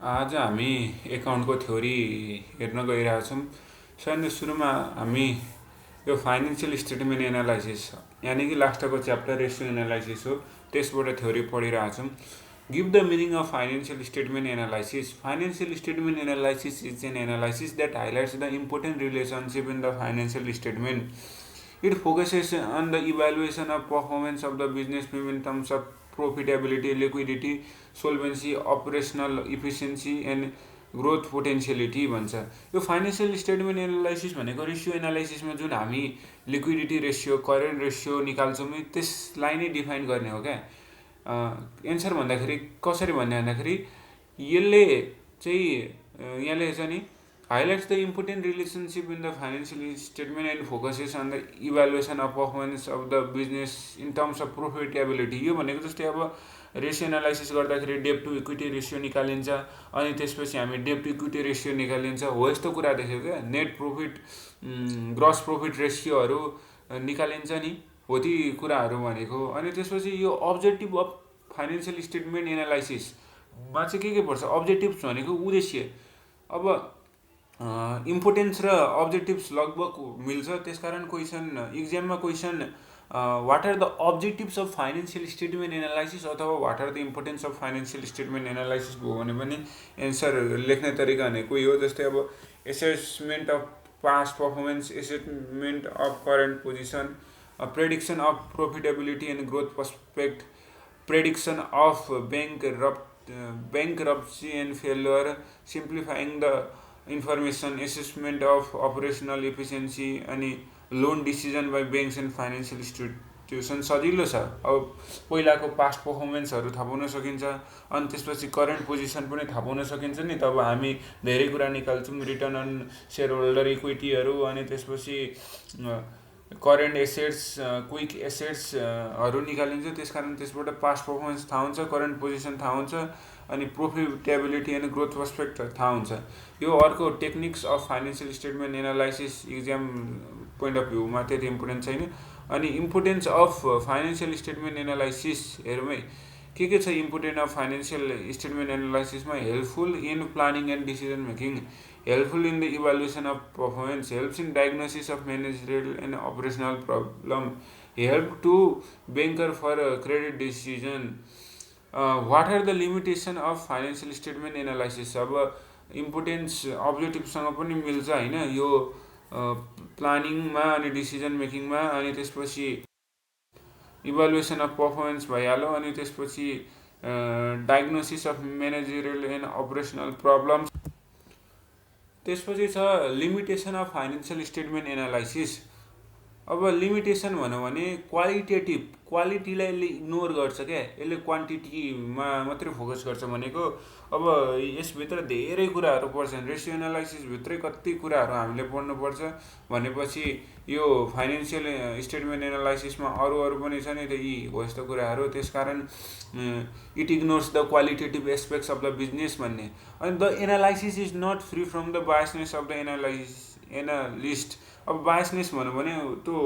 आज हामी एकाउन्टको थ्योरी हेर्न गइरहेछौँ। सबैभन्दा सुरुमा हामी यो फाइनेन्सियल स्टेटमेन्ट एनालाइसिस यानि कि लास्टको च्याप्टर रेसियो एनालाइसिस हो, त्यसबाट थ्योरी पढिरहेछौँ। Give the meaning of financial statement analysis. Financial statement analysis is an analysis that highlights the important relationship in the financial statement. It focuses on the evaluation of performance of the business in terms of profitability, liquidity, solvency, operational efficiency and growth potentiality भन्छ। यो financial statement analysis भनेको ratio एनालाइसिसमा जुन हामी liquidity ratio, current ratio निकाल्छौँ त्यसलाई नै define गर्ने हो क्या। एन्सर भन्दाखेरि कसरी भन्दाखेरि यसले चाहिँ यहाँ लेखेछ नि, highlights the important relationship in the financial statement and focuses on the evaluation of performance of the business in terms of profitability. यो भनेको जस्तै अब रेसियो एनालाइसिस गर्दाखेरि डेट टु इक्विटी रेसियो निकालिन्छ, अनि त्यसपछि हामी डेट टु इक्विटी रेसियो निकालिन्छ, हो यस्तो कुरा देख्यो क्या। नेट प्रफिट, ग्रस प्रफिट रेसियोहरू निकालिन्छ नि, हो ती कुराहरू भनेको। अनि त्यसपछि यो अब्जेक्टिभ अफ फाइनेन्सियल स्टेटमेन्ट एनालाइसिसमा चाहिँ के पर्छ? अब्जेक्टिभ्स भनेको उद्देश्य। अब इम्पोर्टेन्स र अब्जेक्टिभ्स लगभग मिल्छ, त्यसकारण क्वेसन इक्जाममा question what are the objectives of financial statement analysis अथवा what are the importance of financial statement analysis भयो भने पनि एन्सर लेख्ने तरिका भनेको यो। जस्तै अब assessment of past performance, assessment of current position, prediction of profitability and growth पर्सपेक्ट, prediction of bankruptcy and failure, simplifying the information, assessment of operational efficiency अनि loan decision by banks and financial institution. सजिलो छ। अब पहिलाको past पर्फर्मेन्सहरू थाहा पाउन सकिन्छ, अनि त्यसपछि करेन्ट पोजिसन पनि थाहा पाउन सकिन्छ नि। तब हामी धेरै कुरा निकाल्छौँ, रिटर्न अन सेयर होल्डर इक्विटीहरू, अनि त्यसपछि करेन्ट एसेट्स, क्विक एसेट्सहरू निकालिन्छ। त्यसकारण त्यसबाट पास्ट पर्फर्मेन्स थाहा हुन्छ, करेन्ट पोजिसन थाहा हुन्छ, अनि प्रोफिटेबिलिटी अनि ग्रोथ पर्सपेक्ट थाहा हुन्छ। यो अर्को techniques of financial statement analysis exam point of भ्यूमा त्यति इम्पोर्टेन्ट छैन। अनि importance of financial statement analysis हेरौँ है, के छ इम्पोर्टेन्ट अफ फाइनेन्सियल स्टेटमेन्ट एनालाइसिसमा? Helpful in planning and decision making, helpful in the evaluation of performance, helps in diagnosis of managerial and operational problem, help to banker for a credit decision. What are the limitation of financial statement analysis? अब importance अब्जेक्टिभसँग पनि मिल्छ होइन, यो प्लानिङमा अनि decision मेकिङमा। अनि त्यसपछि evaluation of performance भइहाल्यो, अनि त्यसपछि diagnosis of managerial and operational problems. त्यसपछि छ limitation of financial statement analysis. अब लिमिटेसन भनौँ भने क्वालिटीलाई यसले इग्नोर गर्छ क्या, यसले क्वान्टिटीमा मात्रै फोकस गर्छ भनेको। अब यसभित्र धेरै कुराहरू पर्छन्, रेसियो एनालाइसिसभित्रै कति कुराहरू हामीले पढ्नुपर्छ भनेपछि यो फाइनेन्सियल स्टेटमेन्ट एनालाइसिसमा अरू पनि छ नि त, यी हो यस्तो कुराहरू। त्यसकारण it ignores the qualitative aspects of the business भन्ने। अनि the analysis is not free from the biasness of the analyst. अब बायसनेस भनौँ भने त्यो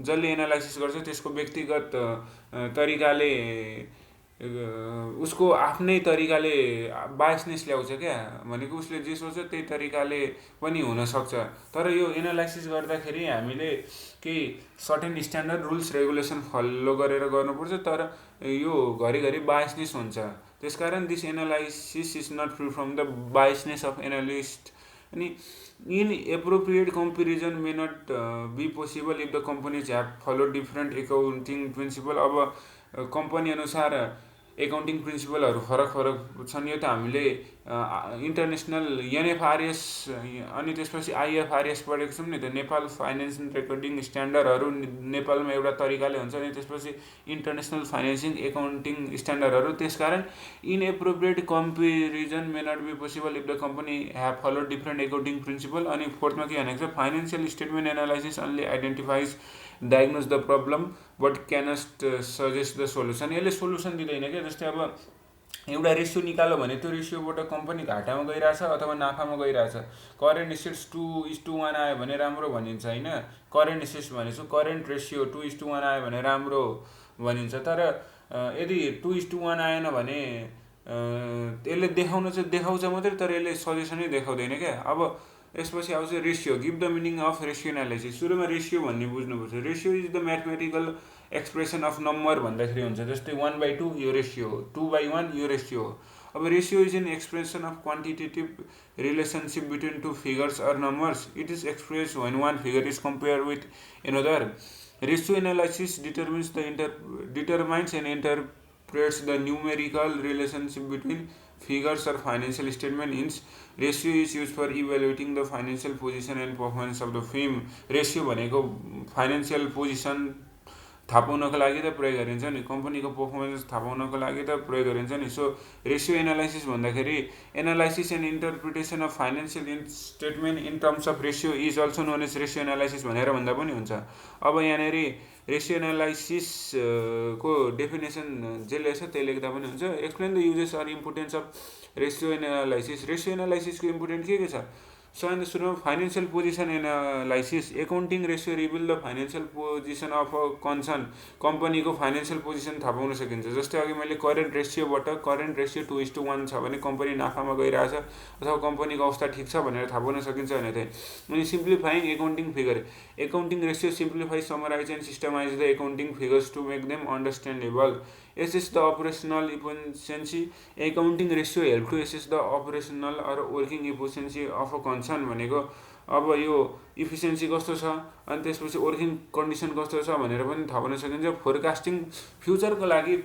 जसले एनालाइसिस गर्छ त्यसको व्यक्तिगत तरिकाले, उसको आफ्नै तरिकाले बायसनेस ल्याउँछ क्या, भनेको उसले जे सोच्छ त्यही तरिकाले पनि हुनसक्छ। तर यो एनालाइसिस गर्दाखेरि हामीले केही certain standard rules regulation follow गरेर गर्नुपर्छ, तर यो घरिघरि बायसनेस हुन्छ। त्यसकारण this analysis is not free from the biasness of analyst. अनि inappropriate comparison may not be possible if the companies have followed different accounting principle। अब कम्पनी अनुसार एकाउन्टिङ प्रिन्सिपलहरू फरक छन्। यो त हामीले इन्टरनेसनल एनएफआरएस अनि त्यसपछि आइएफआरएस पढेको छौँ नि त, नेपाल फाइनेन्स एन्ड रेकर्डिङ स्ट्यान्डर्डहरू नेपालमा एउटा तरिकाले हुन्छ, अनि त्यसपछि इन्टरनेसनल फाइनेन्सिङ एकाउन्टिङ स्ट्यान्डर्डहरू। त्यसकारण inappropriate comparison may not be possible if the company have followed different accounting principle. अनि फोर्थमा के भनेको छ? Financial statement analysis only identifies diagnose the problem but cannot suggest the solution. यसले सोल्युसन दिँदैन क्या। जस्तै अब एउटा रेसियो निकाल्यो भने त्यो रेसियोबाट कम्पनी घाटामा गइरहेछ अथवा नाफामा गइरहेछ। करेन्ट एसेट्स 2:1 आयो भने राम्रो भनिन्छ होइन, करेन्ट एसेट्स भनेको करेन्ट रेसियो 2:1 आयो भने राम्रो भनिन्छ। तर यदि 2:1 आएन भने यसले देखाउँछ मात्रै, तर यसले सजेसनै देखाउँदैन क्या। अब यसपछि आउँछ ratio. Give the meaning of ratio analysis. सुरुमा रेसियो भन्ने बुझ्नुपर्छ। Ratio is the mathematical expression of number भन्दाखेरि हुन्छ, जस्तै 1/2 यो रेसियो हो, 2/1 यो रेसियो हो। अब ratio is an expression of quantitative relationship between two figures or numbers. It is express when one figure is compare with another. Ratio analysis determines and interprets the numerical relationship between figures or financial statement. Hence, ratio is used for evaluating the financial position and performance of the firm. Ratio भनेको financial position थाहा पाउनको लागि त प्रयोग गरिन्छ नि, कम्पनीको performance थाहा पाउनको लागि त प्रयोग गरिन्छ नि। सो रेसियो एनालाइसिस भन्दाखेरि analysis and interpretation of financial statement in terms of ratio is also known as ratio analysis भनेर भन्दा पनि हुन्छ। अब यहाँनिर रेसियो एनालाइसिस को डेफिनेसन जे लेख्छ त्यही लेख्दा पनि हुन्छ। Explain the uses or importance of ratio analysis. Ratio एनालाइसिसको इम्पोर्टेन्ट के छ? सबभन्दा सुरुमा financial position analysis. Accounting ratio reveal the financial position of a concern. कम्पनीको फाइनेन्सियल पोजिसन थाहा पाउन सकिन्छ। जस्तै अघि मैले करेन्ट रेसियोबाट करेन्ट रेसियो 2:1 छ भने कम्पनी नाफामा गइरहेछ अथवा कम्पनीको अवस्था ठिक छ भनेर थाहा पाउन सकिन्छ भने चाहिँ। अनि simplifying accounting figure. Accounting ratio simplify, summarise and systematise the accounting figures to make them understandable. Assess the operational efficiency. Accounting ratio help to assess the operational or working efficiency of a concern भनेको अब यो efficiency कस्तो छ अनि त्यसपछि working condition कस्तो छ भनेर पनि थाहा पाउन सकिन्छ। फोरकास्टिङ, फ्युचरको लागि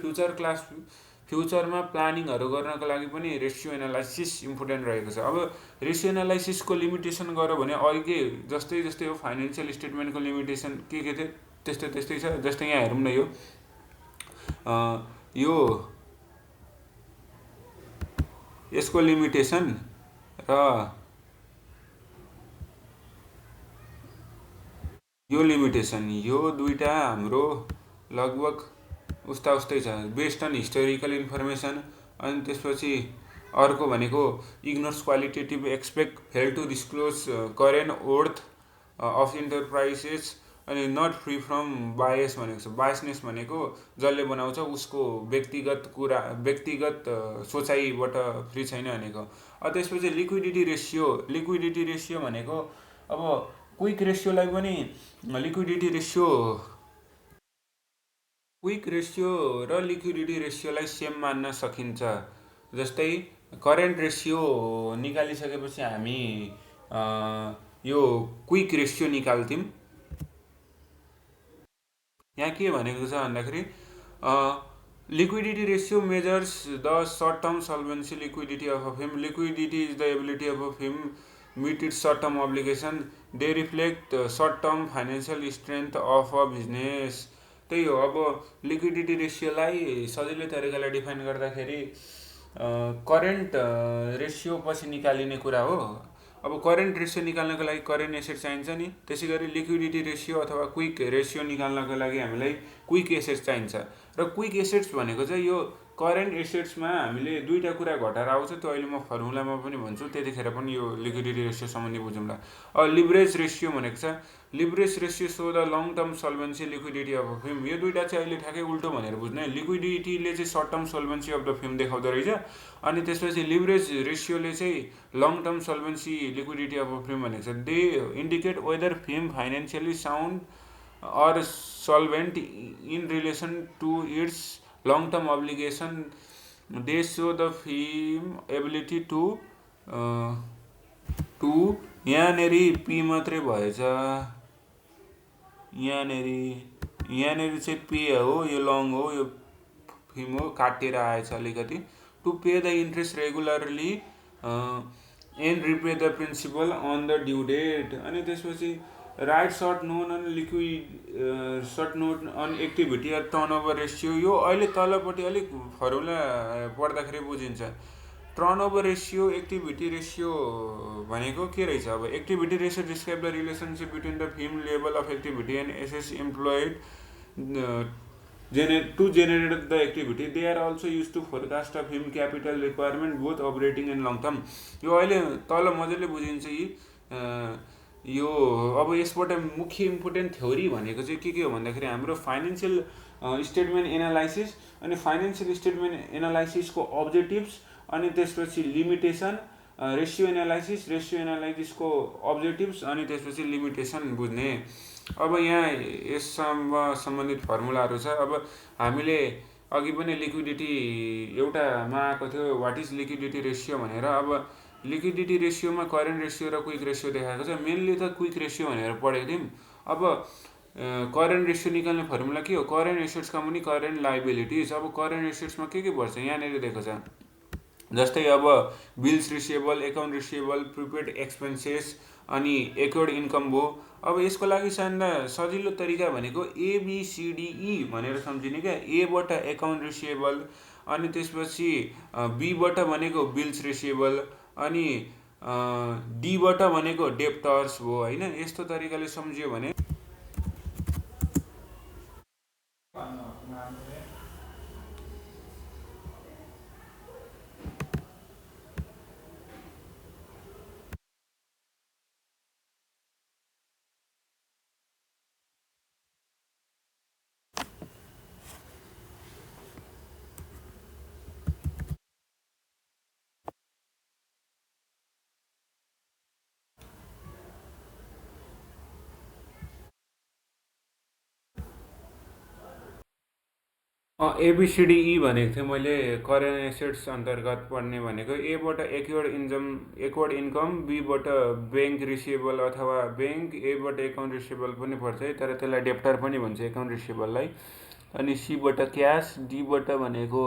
फ्युचरमा प्लानिङहरू गर्नको लागि पनि रेसियो एनालाइसिस इम्पोर्टेन्ट रहेको छ। अब रेसियो एनालाइसिसको लिमिटेसन गऱ्यो भने अघि जस्तै हो फाइनेन्सियल स्टेटमेन्टको लिमिटेसन के थियो त्यस्तै छ। जस्तै यहाँ हेरौँ न, यो यसको लिमिटेसन र यो लिमिटेसन, यो दुईटा हाम्रो लगभग उस्तै छ, बेस्ड अन हिस्टोरिकल इन्फर्मेसन। अनि त्यसपछि अर्को भनेको ignores qualitative expect, fail to disclose current worth of enterprises. अनि नट फ्री फ्रम बायस भनेको छ। बायसनेस भनेको जसले बनाउँछ उसको व्यक्तिगत सोचाइबाट फ्री छैन भनेको। त्यसपछि लिक्विडिटी रेसियो। लिक्विडिटी रेसियो भनेको अब क्विक रेसियोलाई पनि क्विक रेसियो र लिक्विडिटी रेसियोलाई सेम मान्न सकिन्छ। जस्तै करेन्ट रेसियो निकालिसकेपछि हामी यो क्विक रेसियो निकाल्थ्यौँ। यहाँ के भनेको छ भन्दाखेरि liquidity ratio measures the short term solvency liquidity of a firm. Liquidity is the ability of a firm meet its short-term obligation. They reflect short-term financial strength of a business. त्यही हो। अब liquidity रेसियोलाई सजिलै तरिकाले define गर्दाखेरि current ratio पछि निकालिने कुरा हो। अब करेन्ट रेसियो निकाल्नको लागि करेन्ट एसेट चाहिन्छ नि, त्यसै गरी लिक्विडिटी रेसियो अथवा क्विक रेसियो निकाल्नको लागि हामीलाई क्विक एसेट्स चाहिन्छ। र क्विक एसेट्स भनेको चाहिँ यो करेन्ट एसेट्समा हामीले दुईवटा कुरा घटाएर आउँछ, त्यो अहिले म फर्मुलामा पनि भन्छु, त्यतिखेर पनि यो लिक्विडिटी रेसियो सम्बन्धी बुझौँला। अब लिभरेज रेसियो भनेको छ। Leverage ratio so the long term solvency liquidity of a firm. यो दुईवटा चाहिँ अहिले ठ्याक्कै उल्टो भनेर बुझ्नु है। लिक्विडिटीले चाहिँ short term solvency of the firm देखाउँदो रहेछ, अनि त्यसपछि लिभरेज रेसियोले चाहिँ long term solvency liquidity of a firm भनेको छ। They indicate whether firm financially sound or solvent in relation to its long term obligation. They show the firm ability to यहाँनेरि P मात्रै भएछ, यहाँनेरि चाहिँ पे हो, यो लङ हो, यो फिर्म हो, काटेर आएछ अलिकति। To pay the interest regularly and repay the principal on the due date. अनि त्यसपछि write short note on activity or turnover ratio. यो अहिले तलपट्टि अलिक फर्मुला पढ्दाखेरि बुझिन्छ। टर्नओभर रेसियो, एक्टिभिटी रेसियो भनेको के रहेछ? अब activity ratio describe the relationship between the firm level of activity and assets employed to generate the activity. They are also used to forecast a firm capital requirement both operating and long term. यो अहिले तल मजाले बुझिन्छ यो। अब यसबाट मुख्य important theory भनेको चाहिँ के हो भन्दाखेरि हाम्रो फाइनेन्सियल स्टेटमेन्ट एनालाइसिस अनि फाइनेन्सियल स्टेटमेन्ट एनालाइसिसको अब्जेक्टिभ्स अनि त्यसपछि लिमिटेसन, रेसियो एनालाइसिसको अब्जेक्टिभ्स अनि त्यसपछि लिमिटेसन बुझ्ने। अब यहाँ यससँग सम्बन्धित फर्मुलाहरू छ। अब हामीले अघि पनि लिक्विडिटी एउटामा आएको थियो, वाट इज लिक्विडिटी रेसियो भनेर। अब लिक्विडिटी रेसियोमा करेन्ट रेसियो र क्विक रेसियो देखाएको छ। मेनली त क्विक रेसियो भनेर पढेको थियौँ। अब करेन्ट रेसियो निकाल्ने फर्मुला के हो, करेन्ट एसेट्सका मुनि करेन्ट लाइबिलिटिज। अब करेन्ट एसेट्समा के पर्छ यहाँनिर दिएको छ, जस्तै अब bills receivable, account receivable, prepaid expenses अनि एक्योर्ड इन्कम भयो। अब यसको लागि सजिलो तरिका भनेको एबिसिडिई भनेर सम्झिने क्या। एबाट एकाउन्ट रिसिएबल अनि त्यसपछि बीबाट भनेको बिल्स रिसिएबल अनि डीबाट भनेको डेप्टर्स भयो होइन। यस्तो तरिकाले सम्झियो भने एबिसिडिई भनेको थिएँ मैले। करेन्ट एसेट्स अन्तर्गत पढ्ने भनेको एबाट एक्वर्ड इन्कम, बीबाट ब्याङ्क रिसिएबल अथवा ब्याङ्क, एबाट एकाउन्ट रिसिएबल पनि पर्छ है, तर त्यसलाई डेप्टर पनि भन्छ एकाउन्ट रिसिएबललाई। अनि सीबाट क्यास, डीबाट भनेको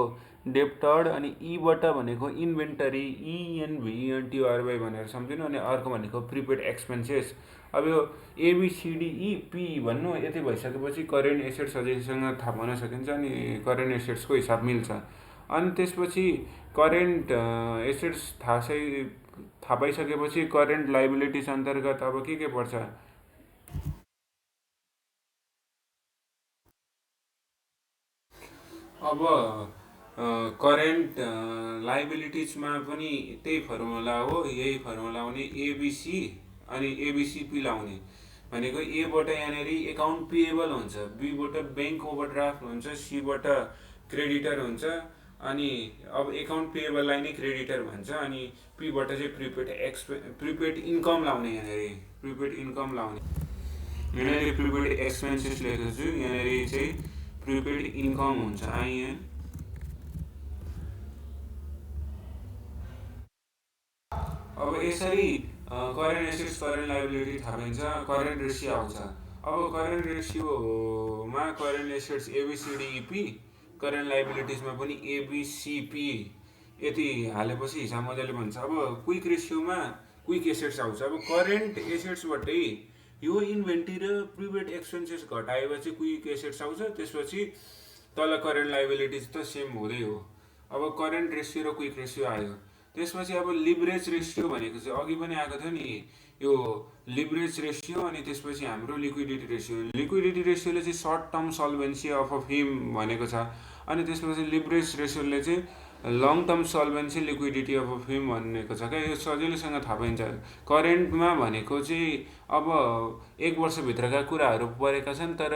डेप्टर्ड अनि ईबाट भनेको इन्भेन्टरी, इएनभिइएनटिआरवाई भनेर सम्झिनु। अनि अर्को भनेको प्रिपेड एक्सपेन्सेस। अब यो एबिसिडिई पी भन्नु यति भइसकेपछि करेन्ट एसेट्स सजिलैसँग थाहा पाउन सकिन्छ अनि करेन्ट एसेट्सको हिसाब मिल्छ। अनि त्यसपछि करेन्ट एसेट्स थाहा पाइसकेपछि करेन्ट लाइबिलिटिज अन्तर्गत अब के पर्छ, अब करेन्ट लाइबिलिटिजमा पनि त्यही फर्मुला हो, यही फर्मुला हुने एबिसी अनि एबिसिपी लाउने भनेको एबाट यहाँनिर एकाउन्ट पेएबल हुन्छ, बीबाट ब्याङ्क ओभरड्राफ्ट हुन्छ, सीबाट क्रेडिटर हुन्छ अनि अब एकाउन्ट पेएबललाई नै क्रेडिटर भन्छ। अनि पीबाट चाहिँ प्रिपेड इन्कम लाउने, यहाँनिर प्रिपेड इन्कम लाउने। यहाँनिर प्रिपेड एक्सपेन्सेस लेखेको छु, यहाँनिर चाहिँ प्रिपेड इन्कम हुन्छ आइएन। अब यसरी करेन्ट एसेट्स करेन्ट लाइबिलिटी थाहा पाइन्छ। करेन्ट रेसियो आउँछ। अब करेन्ट रेसियोमा करेन्ट एसेट्स एबिसिडिइपी, करेन्ट लाइबिलिटिजमा पनि एबिसिपी यति हालेपछि हिसाब मजाले भन्छ। अब क्विक रेसियोमा क्विक एसेट्स आउँछ। अब करेन्ट एसेट्सबाटै यो इन्भेन्ट्री र प्रिपेड एक्सपेन्सेस घटाएपछि क्विक एसेट्स आउँछ। त्यसपछि तल करेन्ट लाइबिलिटिज त सेम हुँदै हो। अब करेन्ट रेसियो र क्विक रेसियो आयो। त्यसपछि अब लिभरेज रेसियो भनेको चाहिँ अघि पनि आएको थियो नि, यो लिभरेज रेसियो अनि त्यसपछि हाम्रो लिक्विडिटी रेसियो। लिक्विडिटी रेसियोले चाहिँ short term solvency of a firm भनेको छ अनि त्यसपछि लिभरेज रेसियोले चाहिँ long term solvency liquidity of a firm भनेको छ क्या। यो सजिलैसँग थाहा पाइन्छ। करेन्टमा भनेको चाहिँ अब 1 वर्षभित्रका कुराहरू परेका छन्, तर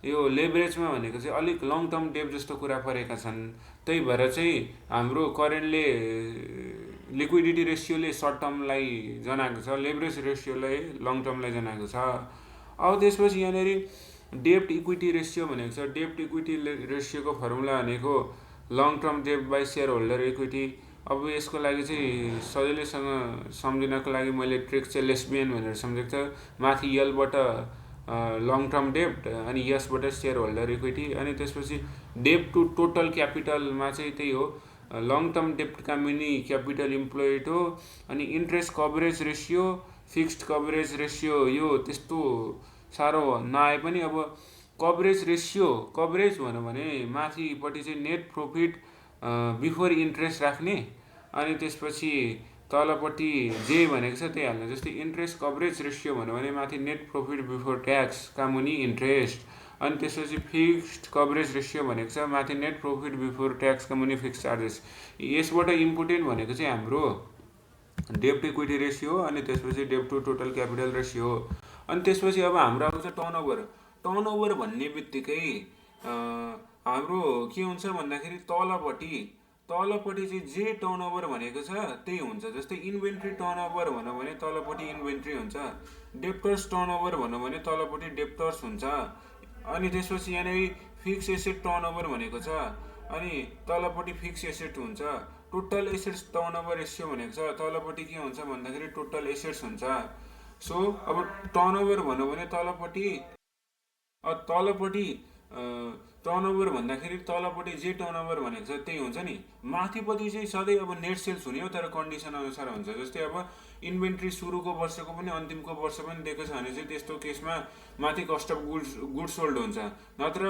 यो लेभरेजमा भनेको चाहिँ अलिक लङ टर्म डेट जस्तो कुरा परेका छन्। त्यही भएर चाहिँ हाम्रो करेन्टले लिक्विडिटी रेसियोले सर्ट टर्मलाई जनाएको छ, लेभरेज रेसियोले लङ टर्मलाई जनाएको छ। अब त्यसपछि यहाँनिर डेप्ट इक्विटी रेसियो भनेको छ। डेप्ट इक्विटी रेसियोको फर्मुला भनेको लङ टर्म डेप्ट बाई सेयर होल्डर इक्विटी। अब यसको लागि चाहिँ सजिलैसँग सम्झिनको लागि मैले ट्रिक चाहिँ लेस्बियन भनेर सम्झेको छ। माथि एलबाट लङ टर्म डेप्ट अनि यसबाट सेयर होल्डर इक्विटी अनि त्यसपछि डेप्ट टु टोटल क्यापिटलमा चाहिँ त्यही हो, लङ टर्म डेप्टका मुनि क्यापिटल इम्प्लोइड हो। अनि interest coverage ratio, fixed coverage ratio यो त्यस्तो साह्रो नआए पनि अब कभरेज रेसियो, कभरेज भनौँ भने माथिपट्टि चाहिँ नेट प्रफिट बिफोर इन्ट्रेस्ट राख्ने अनि त्यसपछि तलपट्टि जे भनेको छ त्यही हाल्ने। जस्तै इन्ट्रेस्ट कभरेज रेसियो भन्यो भने माथि नेट प्रफिट बिफोर ट्याक्सका मुनि इन्ट्रेस्ट अनि त्यसपछि फिक्स्ड कभरेज रेसियो भनेको छ माथि नेट प्रफिट बिफोर ट्याक्सका मुनि फिक्स्ड चार्जेस। यसबाट इम्पोर्टेन्ट भनेको चाहिँ हाम्रो डेप्ट इक्विटी रेसियो अनि त्यसपछि डेप्ट टु टोटल क्यापिटल रेसियो। अनि त्यसपछि अब हाम्रो आउँछ टर्नओभर। टर्नओभर भन्ने बित्तिकै हाम्रो के हुन्छ भन्दाखेरि तलपट्टि चाहिँ जे टर्नओभर भनेको छ त्यही हुन्छ। जस्तै इन्भेन्ट्री टर्नओभर भनौँ भने तलपट्टि इन्भेन्ट्री हुन्छ, डेप्टर्स टर्नओभर भनौँ भने तलपट्टि डेप्टर्स हुन्छ। अनि त्यसपछि यहाँनिर फिक्स एसेट टर्नओभर भनेको छ, अनि तलपट्टि फिक्स एसेट हुन्छ। टोटल एसेट्स टर्नओभर रेसियो भनेको छ, तलपट्टि के हुन्छ भन्दाखेरि टोटल एसेट्स हुन्छ। सो अब टर्नओभर भनौँ भने तलपट्टि टर्नओभर भन्दाखेरि तलपट्टि जे टर्नओभर भनेको छ त्यही हुन्छ नि। माथिपट्टि चाहिँ सधैँ अब नेट सेल्स हुने हो, तर कन्डिसन अनुसार हुन्छ। जस्तै अब इन्भेन्ट्री सुरुको वर्षको पनि अन्तिमको वर्ष पनि दिएको छ भने चाहिँ त्यस्तो केसमा माथि कस्ट अफ गुड्स सोल्ड हुन्छ, नत्र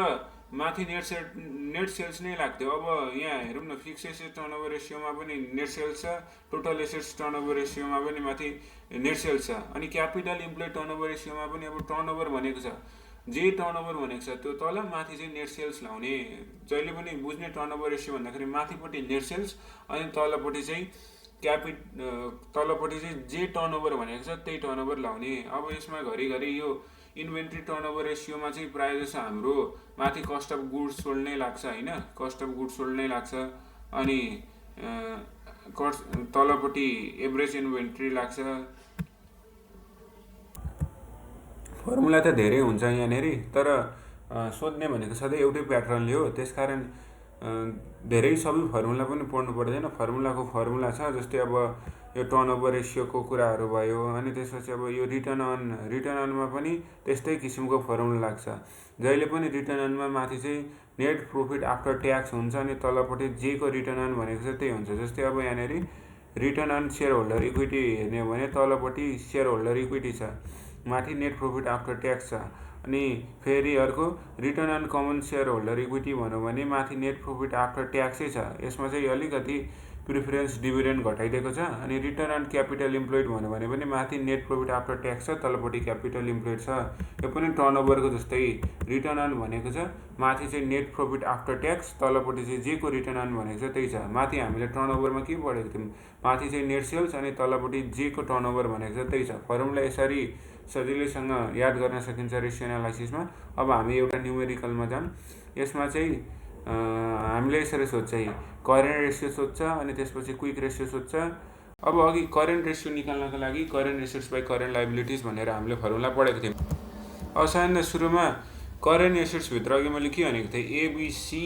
माथि नेट सेल्स नै लाग्थ्यो। अब यहाँ हेरौँ न, फिक्स एसेट टर्नओभर रेसियोमा पनि नेट सेल्स छ, टोटल एसेट्स टर्नओभर रेसियोमा पनि माथि नेट सेल्स छ, अनि क्यापिटल इम्प्लोइड टर्नओभर रेसियोमा पनि अब टर्नओभर भनेको छ, जे टर्नओभर भनेको छ त्यो तल, माथि चाहिँ नेट सेल्स लाउने। जहिले पनि बुझ्ने टर्नओभर रेसियो भन्दाखेरि माथिपट्टि नेट सेल्स अनि तलपट्टि चाहिँ तलपट्टि चाहिँ जे टर्नओभर भनेको छ त्यही टर्नओभर लाउने। अब यसमा घरिघरि यो इन्भेन्ट्री टर्नओभर रेसियोमा चाहिँ प्रायः जस्तो हाम्रो माथि कस्ट अफ गुड्स सोल्ड नै लाग्छ होइन, कस्ट अफ गुड्स सोल्ड नै लाग्छ। अनि तलपट्टि एभरेज इन्भेन्ट्री लाग्छ। फर्मुला त धेरै हुन्छ यहाँनिर, तर सोध्ने भनेको सधैँ एउटै प्याटर्नले हो, त्यसकारण धेरै सबै फर्मुला पनि पढ्नु पर्दैन। फर्मुला छ, जस्तै अब यो टर्नओभर रेसियोको कुराहरू भयो, अनि त्यसपछि अब यो रिटर्न अनमा पनि त्यस्तै किसिमको फर्मुला लाग्छ। जहिले पनि रिटर्न अनमा माथि चाहिँ नेट प्रफिट आफ्टर ट्याक्स हुन्छ, अनि तलपट्टि जे को रिटर्न अन भनेको छ त्यही हुन्छ। जस्तै अब यहाँनिर return on share holder equity हेर्ने हो भने तलपट्टि सेयर होल्डर इक्विटी छ, माथि नेट प्रफिट आफ्टर ट्याक्स छ। अनि फेरि अर्को return on common share holder equity भनौँ भने माथि नेट प्रफिट आफ्टर ट्याक्सै छ। यसमा चाहिँ अलिकति प्रिफरेन्स डिभिडेन्ड घटाइदिएको छ। अनि रिटर्न अन क्यापिटल इम्प्लोइड भनौँ भने पनि माथि नेट प्रफिट आफ्टर ट्याक्स छ, तलपट्टि क्यापिटल इम्प्लोइड छ। यो पनि टर्नओभरको जस्तै रिटर्न अन भनेको छ, माथि चाहिँ नेट प्रफिट आफ्टर ट्याक्स, तलपट्टि चाहिँ जे को रिटर्न अन भनेको छ त्यही छ। माथि हामीले टर्नओभरमा के पढेको थियौँ, माथि चाहिँ नेट सेल्स अनि तलपट्टि जे को टर्नओभर भनेको छ त्यही छ। फर्मुला यसरी सजिलैसँग याद गर्न सकिन्छ रेसियो एनालाइसिसमा। अब हामी एउटा न्युमेरिकलमा जाऊँ। यसमा चाहिँ हामीले यसरी सोध्छ, करेन्ट रेसियो सोध्छ, अनि त्यसपछि क्विक रेसियो सोध्छ। अब अघि करेन्ट रेसियो निकाल्नको लागि current assets by current liabilities भनेर हामीले फर्मुला पढेको थियौँ। अब सायद सुरुमा करेन्ट एसेट्सभित्र अघि मैले के भनेको थिएँ, एबिसी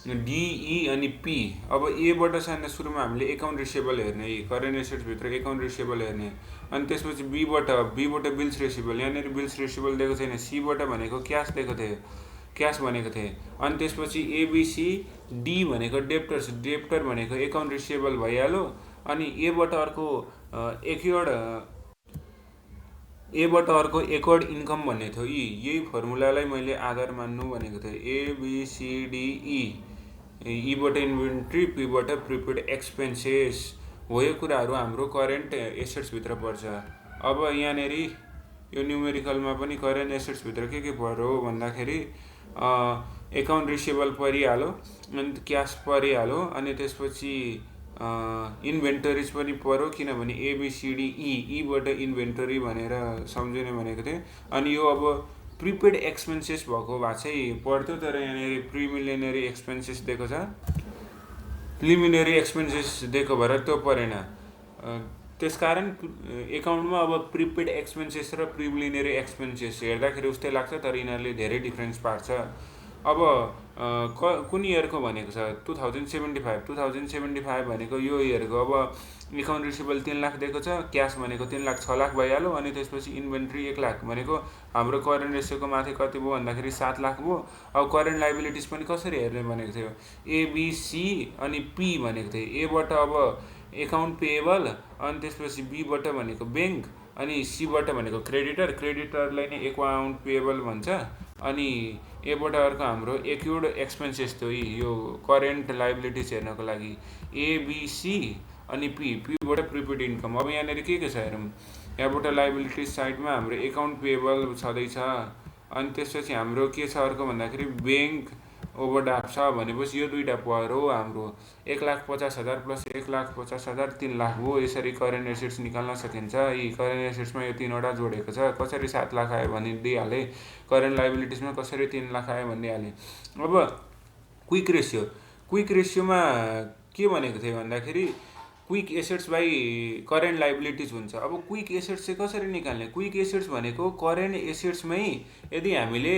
डिई अनि पी। अब एबाट सायद सुरुमा हामीले एकाउन्ट रिसिएबल हेर्ने, करेन्ट एसेट्सभित्र एकाउन्ट रिसिएबल हेर्ने। अनि त्यसपछि बीबाट बिल्स रेसिएबल, यहाँनिर बिल्स रेसिएबल दिएको छैन। सीबाट भनेको क्यास दिएको थिएँ, क्यास भनेको थिएँ। अनि त्यसपछि एबिसी डी भनेको डेप्टर भनेको एकाउन्ट रिसिएबल भइहाल्यो। अनि एबाट एकर्ड इन्कम भन्ने थियो। यही फर्मुलालाई मैले आधार मान्नु भनेको थिएँ। एबिसिडिई, ईबाट इन्भेन्ट्री, पीबाट प्रिपेड एक्सपेन्सेस हो। यो कुराहरू हाम्रो करेन्ट एसेट्सभित्र पर्छ। अब यहाँनिर यो न्युमेरिकलमा पनि करेन्ट एसेट्सभित्र के पर्यो भन्दाखेरि एकाउन्ट रिसिएबल परिहाल्यो, अनि क्यास परिहाल्यो, अनि त्यसपछि इन्भेन्टरिज पनि पर्यो, किनभने एबिसिडिई, ईबाट इन्भेन्टरी भनेर सम्झिने भनेको थिएँ। अनि यो अब प्रिपेड एक्सपेन्सेस भएको भए चाहिँ पर्थ्यो, तर यहाँनिर प्रिलिमिनरी एक्सपेन्सेस दिएको छ, प्रिलिमिनरी एक्सपेन्सेस दिएको भएर त्यो परेन। त्यसकारण एकाउन्टमा अब प्रिपेड एक्सपेन्सेस र प्रिलिमिनरी एक्सपेन्सेस हेर्दाखेरि उस्तै लाग्छ, तर यिनीहरूले धेरै डिफ्रेन्स पार्छ। अब कुन इयरको भनेको छ, 2075 भनेको यो इयरको। अब एकाउन्ट रिसिएबल 3 लाख दिएको छ, क्यास भनेको 3 लाख 6 लाख भइहाल्यो, अनि त्यसपछि इन्भेन्ट्री 1 लाख भनेको हाम्रो करेन्ट रेसियोको माथि कति भयो भन्दाखेरि 7 लाख भयो। अब करेन्ट लाइबिलिटिज पनि कसरी हेर्ने भनेको थियो, एबिसी अनि पी भनेको थियो। एबाट अब एकाउन्ट पेएबल, अनि त्यसपछि बीबाट भनेको ब्याङ्क, अनि सीबाट भनेको क्रेडिटरलाई नै एकाउन्ट पेएबल भन्छ। अनि एबाट अर्को हाम्रो एक्युर्ड एक्सपेन्सेस थियो, यो करेन्ट लाइबिलिटिज हेर्नको लागि एबिसी अनि पीबाट प्रिपेड इन्कम। अब यहाँनिर के छ हेरौँ, यहाँबाट लाइबिलिटिज साइडमा हाम्रो एकाउन्ट पेएबल छँदैछ, अनि त्यसपछि हाम्रो के छ अर्को भन्दाखेरि ब्याङ्क ओभरड्राफ्ट छ भनेपछि यो दुईवटा पावर हो हाम्रो 1,50,000 प्लस 1,50,000 3,00,000 हो। यसरी करेन्ट एसेट्स निकाल्न सकिन्छ। यी करेन्ट एसेट्समा यो 3वटा जोडेको छ। कसरी 7,00,000 आयो भने दिइहालेँ, करेन्ट लाइबिलिटिजमा कसरी 3,00,000 आयो भने दिइहालेँ। अब क्विक रेसियोमा के भनेको थिएँ भन्दाखेरि quick assets by current liabilities हुन्छ। अब क्विक एसेट्स चाहिँ कसरी निकाल्ने? क्विक एसेट्स भनेको करेन्ट एसेट्समै यदि हामीले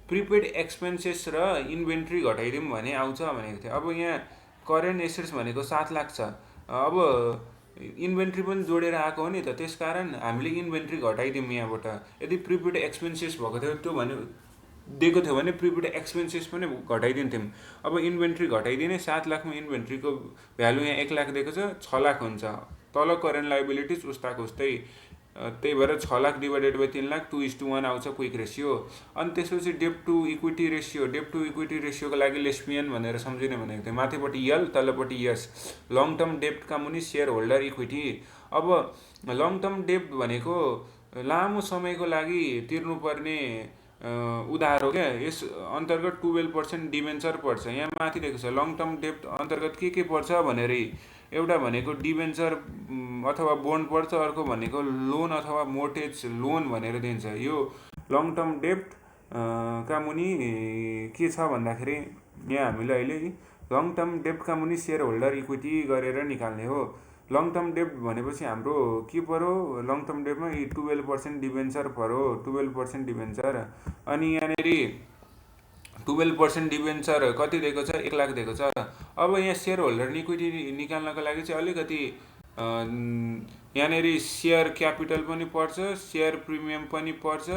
प्रिपेड एक्सपेन्सेस र इन्भेन्ट्री घटाइदिउँ भने आउँछ भनेको थियो। अब यहाँ करेन्ट एसेट्स भनेको 7,00,000 छ। अब इन्भेन्ट्री पनि जोडेर आएको हो नि त, त्यसकारण हामीले इन्भेन्ट्री घटाइदिउँ यहाँबाट। यदि प्रिपेड एक्सपेन्सेस भएको थियो त्यो भने दिएको थियो भने प्रिपेड एक्सपेन्सेस पनि घटाइदिन्थ्यौँ। अब इन्भेन्ट्री घटाइदिने 7,00,000 मा इन्भेन्ट्रीको भ्यालु यहाँ 1,00,000 दिएको छ, 6,00,000 हुन्छ। तल करेन्ट लाइबिलिटिज उस्ताको उस्तै, त्यही भएर 6,00,000 डिभाइडेड बाई 3,00,000 2:1 आउँछ क्विक रेसियो। अनि त्यसपछि डेब्ट टु इक्विटी रेसियोको लागि लेस्मियन भनेर सम्झिने भनेको थियो। माथिपट्टि यल, तल्लोपट्टि यस। लङ टर्म डेब्टका मुनि सेयर होल्डर इक्विटी। अब लङ टर्म डेब्ट भनेको लामो समयको लागि तिर्नुपर्ने उधार हो क्या। यस अन्तर्गत 12% डिबेन्चर पर्छ। यहाँ माथि दिएको छ लङ टर्म डेब्ट अन्तर्गत के पर्छ भनेर, एउटा भनेको डिबेन्चर अथवा बोन्ड पर्छ, अर्को भनेको लोन अथवा मोर्टेज लोन भनेर दिन्छ। यो लङ टर्म डेब्ट का मुनि के छ भन्दाखेरि यहाँ हामीले अहिले लङ टर्म डेब्टका मुनि सेयर होल्डर इक्विटी गरेर निकाल्ने हो। लङ टर्म डेब्ट भनेपछि हाम्रो के पर्यो? लङ टर्म डेब्टमा 12% डिबेन्चर पर्यो, 12% डिबेन्चर। अनि यहाँनिर 12% डिबेन्चर कति दिएको छ? 1,00,000 दिएको छ। अब यहाँ सेयर होल्डर इक्विटी निकाल्नको लागि चाहिँ अलिकति यहाँनिर सेयर क्यापिटल पनि पर्छ, सेयर प्रिमियम पनि पर्छ,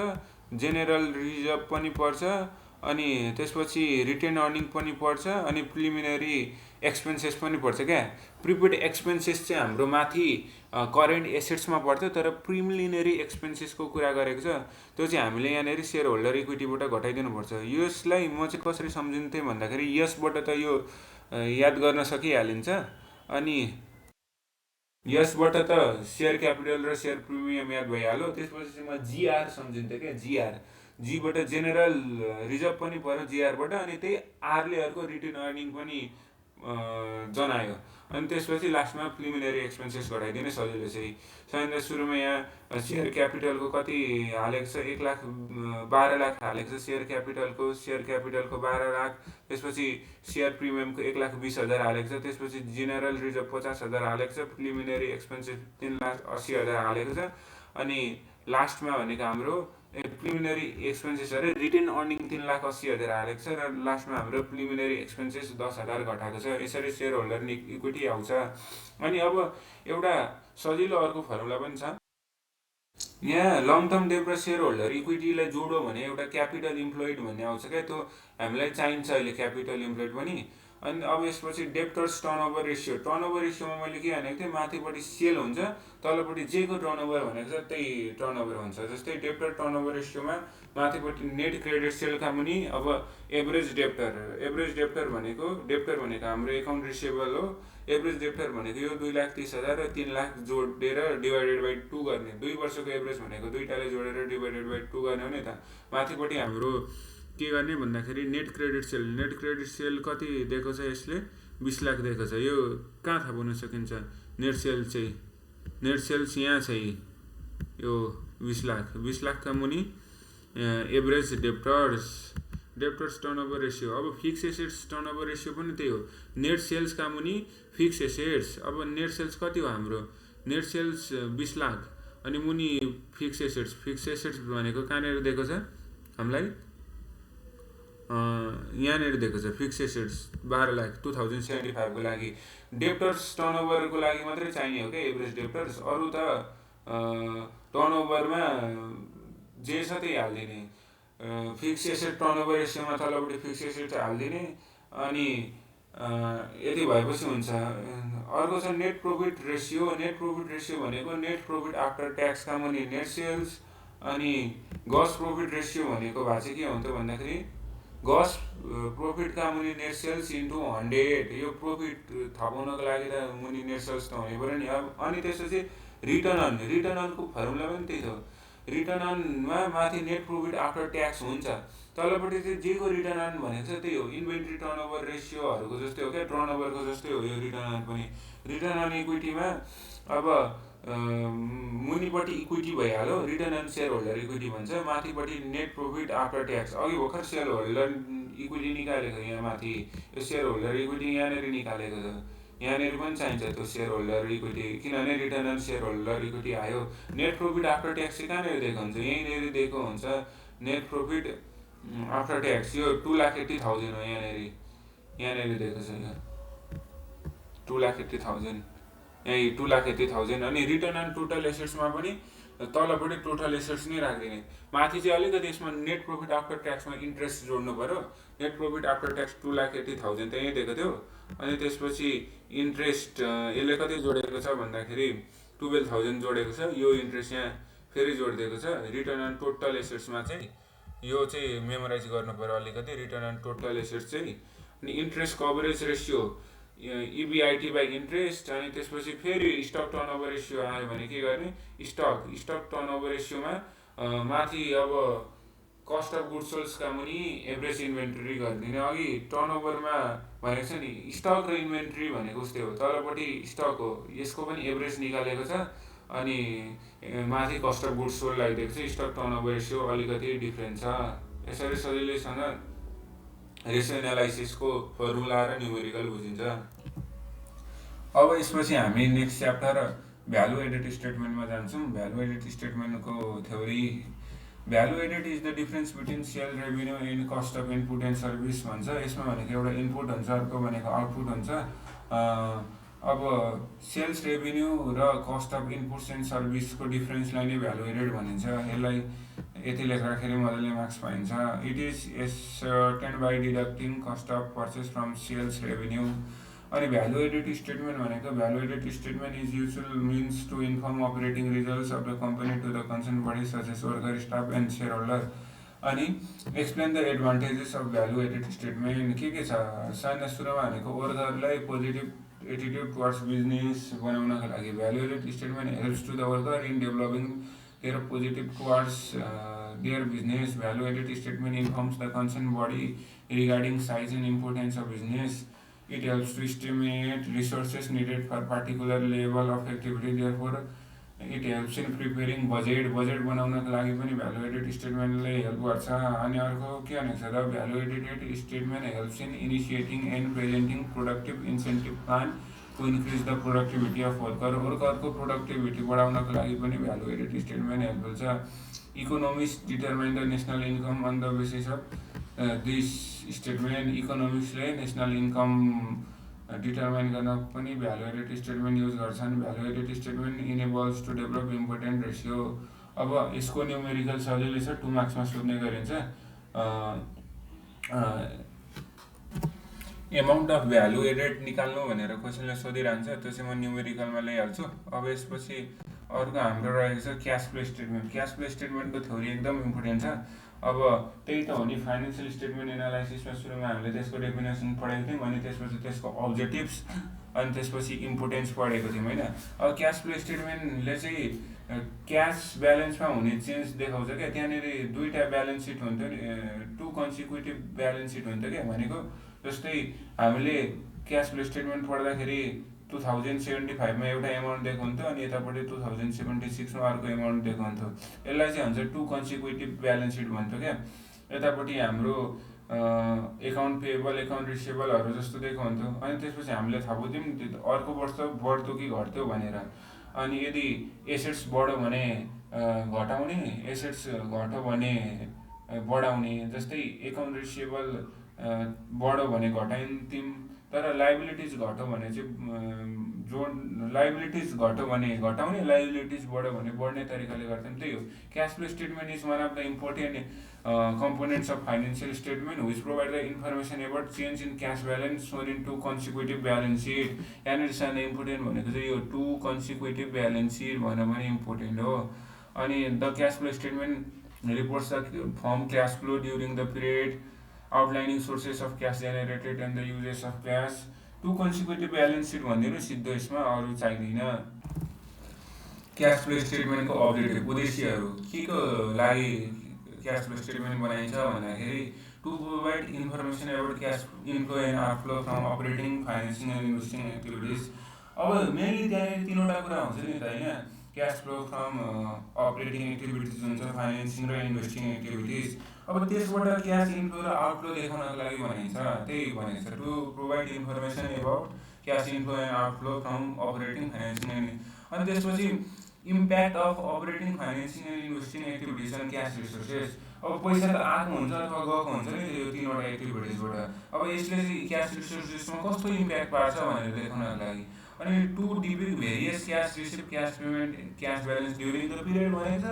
जेनेरल रिजर्भ पनि पर्छ, अनि त्यसपछि रिटेन अर्निङ पनि पर्छ, अनि प्रिलिमिनरी एक्सपेन्सेस पनि पर्छ क्या। प्रिपेड एक्सपेन्सेस चाहिँ हाम्रो माथि करेन्ट एसेट्समा पर्छ, तर प्रिलिमिनरी एक्सपेन्सेसको कुरा गरेको छ, त्यो चाहिँ हामीले यहाँनिर सेयर होल्डर इक्विटीबाट घटाइदिनुपर्छ। यसलाई म चाहिँ कसरी सम्झिन्थेँ भन्दाखेरि यसबाट त यो याद गर्न सकिहालिन्छ, अनि यसबाट त सेयर क्यापिटल र सेयर प्रिमियम याद भइहाल्यो। त्यसपछि चाहिँ म जिआर सम्झिन्थेँ क्या। जीबाट जेनरल रिजर्भ पनि पर्यो जिआरबाट, अनि त्यही आरले अर्को रिटेन अर्निङ पनि जनायो। अनि त्यसपछि लास्टमा प्रिलिमिनरी एक्सपेन्सेस घटाइदिने सजिलो चाहिँ। सायद सुरुमा यहाँ सेयर क्यापिटलको कति हालेको छ? 12,00,000 हालेको छ सेयर क्यापिटलको 12,00,000। त्यसपछि सेयर प्रिमियमको 1,20,000 हालेको छ। त्यसपछि जेनरल रिजर्भ 50,000 हालेको छ। प्रिलिमिनरी एक्सपेन्सेस 3,80,000 हालेको छ। अनि लास्टमा भनेको हाम्रो प्रिलिमिनरी एक्सपेन्सेस अरे रिटेन अर्निङ 3,80,000 हालेको छ, र लास्टमा हाम्रो प्रिलिमिनरी एक्सपेन्सेस 10,000 घटाएको छ। यसरी सेयर होल्डर इक्विटी आउँछ। अनि अब एउटा सजिलो अर्को फर्मुला पनि छ। यहाँ लङ टर्म डेब्ट र सेयर होल्डर इक्विटीलाई जोडो भने एउटा क्यापिटल इम्प्लोइड भन्ने आउँछ क्या। त्यो हामीलाई चाहिन्छ अहिले क्यापिटल इम्प्लोइड पनि। अनि अब यसपछि डेब्टर्स टर्नओभर रेसियोमा मैले के भनेको थिएँ? माथिपट्टि सेल हुन्छ, तलपट्टि जेको टर्नओभर भनेको छ त्यही टर्नओभर हुन्छ। जस्तै डेब्टर टर्नओभर रेसियोमा माथिपट्टि नेट क्रेडिट सेलका मुनि अब एभरेज डेब्टर भनेको हाम्रो एकाउन्ट रिसिभेबल हो। एभरेज डेब्टर भनेको यो 2,30,000 र 3,00,000 जोडेर डिभाइडेड बाई 2 गर्ने। 2 वर्षको एभरेज भनेको दुईटाले जोडेर डिभाइडेड बाई 2 गर्ने हो नि त। माथिपट्टि हाम्रो के गर्ने भन्दाखेरि नेट क्रेडिट सेल कति दिएको छ? यसले 20,00,000 दिएको छ। यो कहाँ थाहा पाउन सकिन्छ? नेट सेल्स यहाँ चाहिँ यो 20,00,000 का मुनि एभरेज डेब्टर्स टर्नओभर रेसियो। अब फिक्स एसेट्स टर्नओभर रेसियो पनि त्यही हो। नेट सेल्स का मुनि फिक्स एसेट्स। अब नेट सेल्स कति हो हाम्रो? नेट सेल्स 20,00,000 अनि मुनि फिक्स एसेट्स भनेको कहाँनिर दिएको छ हामीलाई? यहाँनिर दिएको छ फिक्स एसेट्स 12,00,000 2075 को लागि। डेब्टर्स टर्नओभरको लागि मात्रै चाहिने हो क्या एभरेज डेब्टर्स। अरू त टर्नओभरमा जे छ त्यही हालिदिने। फिक्स एसेट टर्नओभर रेसियोमा तलपट्टि फिक्स एसेट हालिदिने। अनि यति भएपछि हुन्छ। अर्को छ नेट प्रॉफिट रेसियो भनेको नेट प्रॉफिट आफ्टर ट्याक्सका मुनि नेट सेल्स। अनि ग्रस प्रॉफिट रेसियो भनेको भए चाहिँ के हुन्थ्यो भन्दाखेरि ग्रस प्रॉफिटका मुनि नेट सेल्स इन्टु 100। यो प्रॉफिट थपाउनको लागि त मुनि नेट सेल्स त हुनै पर्यो नि। अब अनि त्यसपछि रिटर्न अनको फर्मुला पनि त्यही हो। रिटर्न अनमा माथि नेट प्रफिट आफ्टर ट्याक्स हुन्छ, तलपट्टि चाहिँ जेको रिटर्न अन भनेको छ त्यही हो, इन्भेन्ट्री टर्नओभर रेसियोहरूको जस्तै हो क्या, टर्नओभरको जस्तै हो यो रिटर्न अन पनि। रिटर्न अन इक्विटीमा अब मुनिपट्टि इक्विटी भइहाल्यो, return on share holder equity भन्छ, माथिपट्टि नेट प्रफिट आफ्टर ट्याक्स। अघि भर्खर सेयर होल्डर इक्विटी निकालेको यहाँ माथि, यो सेयर होल्डर इक्विटी यहाँनिर निकालेको छ, यहाँनिर पनि चाहिन्छ त्यो सेयर होल्डर इक्विटी, किनभने return on share holder equity आयो। नेट प्रफिट आफ्टर ट्याक्स चाहिँ कहाँनिर दिएको हुन्छ, यहीँनिर दिएको हुन्छ नेट प्रफिट आफ्टर ट्याक्स, यो 2,80,000 हो, यहाँनिर दिएको छ यो 2,80,000, यहीँ 2,80,000। अनि रिटर्न अन टोटल एसेट्समा पनि तलपट्टि टोटल एसेट्स नै राखिदिने, माथि चाहिँ अलिकति यसमा नेट प्रफिट आफ्टर ट्याक्समा इन्ट्रेस्ट जोड्नु पऱ्यो। नेट प्रफिट आफ्टर ट्याक्स 2,80,000 त्यहीँ दिएको थियो, अनि त्यसपछि इन्ट्रेस्ट यसले कति जोडेको छ भन्दाखेरि 12,000 जोडेको छ, यो इन्ट्रेस्ट यहाँ फेरि जोडिदिएको छ। रिटर्न अन टोटल एसेट्समा चाहिँ यो चाहिँ मेमोराइज गर्नु पऱ्यो अलिकति, रिटर्न अन टोटल एसेट्स चाहिँ। अनि interest coverage ratio EBIT by interest, अनि त्यसपछि फेरि स्टक टर्नओभर रेसियो आयो भने के गर्ने, स्टक टर्नओभर रेसियोमा माथि अब कस्ट अफ गुड्स सोल्सका मुनि एभरेज इन्भेन्ट्री गरिदिने। अघि टर्नओभरमा भनेको छ नि स्टक र इन्भेन्ट्री भनेको उस्तै हो, तलपट्टि स्टक हो, यसको पनि एभरेज निकालेको छ, अनि माथि कस्ट अफ गुड्स सोल्ड लगाइदिएको छ। स्टक टर्नओभर रेसियो अलिकति डिफ्रेन्ट छ। यसरी सजिलैसँग रेसियो एनालाइसिसको फर्मुला र न्युमेरिकल बुझिन्छ। अब यसपछि हामी नेक्स्ट च्याप्टर भ्यालु एडेड स्टेटमेन्टमा जान्छौँ। भ्यालु एडेड स्टेटमेन्टको थ्योरी, value added is the difference between sale revenue and cost of input and service भन्छ। यसमा भनेको एउटा इनपुट हुन्छ, अर्को भनेको आउटपुट हुन्छ। अब सेल्स रेभिन्यू र कस्ट अफ इनपुट्स एन्ड सर्भिसको डिफरेन्सलाई नै भ्यालु एडेड भनिन्छ। यसलाई यति लेख्दाखेरि मजाले मार्क्स पाइन्छ। It is ascertained by deducting cost of purchase from sales revenue. अनि भ्यालु एडेड स्टेटमेन्ट भनेको, value added statement is usual means to inform operating results of the company to the concern body such as worker, staff and shareholder. अनि explain the advantages of value added statement के छ। सानो सुरुमा भनेको वर्करलाई positive attitude towards business बनाउनका लागि value added statement helps to the worker in developing their positive towards their business. Value added statement informs the concern body regarding size and importance of business. It helps to estimate resources needed for particular level of activity. Therefore, it helps in preparing budget. Budget बनाउनको लागि पनि value added स्टेटमेन्टले help गर्छ। अनि अर्को के भनेको छ त, value added statement helps in initiating and presenting productive incentive plan to increase the productivity of worker. वर्करको प्रोडक्टिभिटी बढाउनको लागि पनि भ्यालु एडेड स्टेटमेन्ट हेल्पफुल छ। Economics determine the national income on the basis of this statement. इकोनोमिक्सले national income determine गर्न पनि value added statement use गर्छन्। Value added statement enables to develop important ratio. अब यसको न्युमेरिकल सजिलै छ, 2 मार्क्समा सोध्ने गरिन्छ। एमाउन्ट अफ भ्यालु एडेड निकाल्नु भनेर क्वेसनले सोधिरहन्छ, त्यो चाहिँ म न्युमेरिकलमा ल्याइहाल्छु। अब यसपछि अर्को हाम्रो रहेको छ cash flow statement. Cash flow स्टेटमेन्टको थ्योरी एकदम इम्पोर्टेन्ट छ। अब त्यही त हो नि, फाइनेन्सियल स्टेटमेन्ट एनालाइसिसमा सुरुमा हामीले त्यसको डेफिनेसन पढेको थियौँ, अनि त्यसपछि त्यसको अब्जेक्टिभ्स, अनि त्यसपछि इम्पोर्टेन्स पढेको थियौँ होइन। अब क्यास फ्लो स्टेटमेन्टले चाहिँ क्यास ब्यालेन्समा हुने चेन्ज देखाउँछ क्या। त्यहाँनिर 2टा ब्यालेन्स सिट हुन्थ्यो नि, 2 कन्सिक्युटिभ ब्यालेन्स सिट हुन्थ्यो क्या। भनेको जस्तै हामीले क्यास फ्लो स्टेटमेन्ट पढ्दाखेरि 2075मा एउटा एमाउन्ट दिएको हुन्थ्यो, अनि यतापट्टि 2076मा अर्को एमाउन्ट दिएको हुन्थ्यो। यसलाई चाहिँ हुन्छ 2 कन्सिक्युटिभ ब्यालेन्स सिट भन्छौँ क्या। यतापट्टि हाम्रो एकाउन्ट पेएबल, एकाउन्ट रिसिभेबलहरू जस्तो दिएको हुन्थ्यो, अनि त्यसपछि हामीले थाहा पाउँथ्यौँ अर्को वर्ष बढ्थ्यो कि घट्थ्यो भनेर। अनि यदि एसेट्स बढ्यो भने घटाउने, एसेट्स घट्यो भने बढाउने। जस्तै एकाउन्ट रिसिभेबल बढ्यो भने घटाइन्थ्यौँ, तर लाइबिलिटिज घट्यो भने चाहिँ लाइबिलिटिज घट्यो भने घटाउने, लाइबिलिटिज बढ्यो भने बढ्ने तरिकाले गर्थ्यौँ। त्यही हो, cash flow statement is one of the important components of financial statement which provide the information about change in cash balance shown in 2 consecutive balance sheet. यहाँनिर सानो इम्पोर्टेन्ट भनेको चाहिँ यो 2 consecutive balance sheet भनेर पनि इम्पोर्टेन्ट हो। अनि the cash flow statement reports the firm cash flow during the period, outlining sources of cash generated and the uses of cash. 2 consecutive balance sheet भनिदिनु सिधै, यसमा अरू चाहिँदैन। क्यास फ्लो स्टेटमेन्टको अब्जेक्टिभ उद्देश्यहरू के को लागि क्यास फ्लो स्टेटमेन्ट बनाइन्छ भन्दाखेरि to provide information about cash inflow and outflow from operating financing and investing activities. अब मेनली त्यहाँनिर तिनवटा कुरा हुन्छ नि त होइन, cash flow from operating activities हुन्छ, फाइनेन्सिङ र इन्भेस्टिङ एक्टिभिटिज। अब त्यसबाट क्यास इनफ्लो र आउटफ्लो देखाउनको लागि भनिन्छ, त्यही भनिन्छ to provide information about cash inflow and outflow from operating financing and. अनि त्यसपछि impact of operating financing and investing activities and cash resources. अब पैसा त आएको हुन्छ अथवा गएको हुन्छ नि यो तिनवटा एक्टिभिटिजबाट। अब यसले चाहिँ क्यास रिसोर्सेसमा कस्तो इम्प्याक्ट पार्छ भनेर देखाउनको लागि। अनि to depict various cash receive, cash payment, cash balance during the period भनेको छ।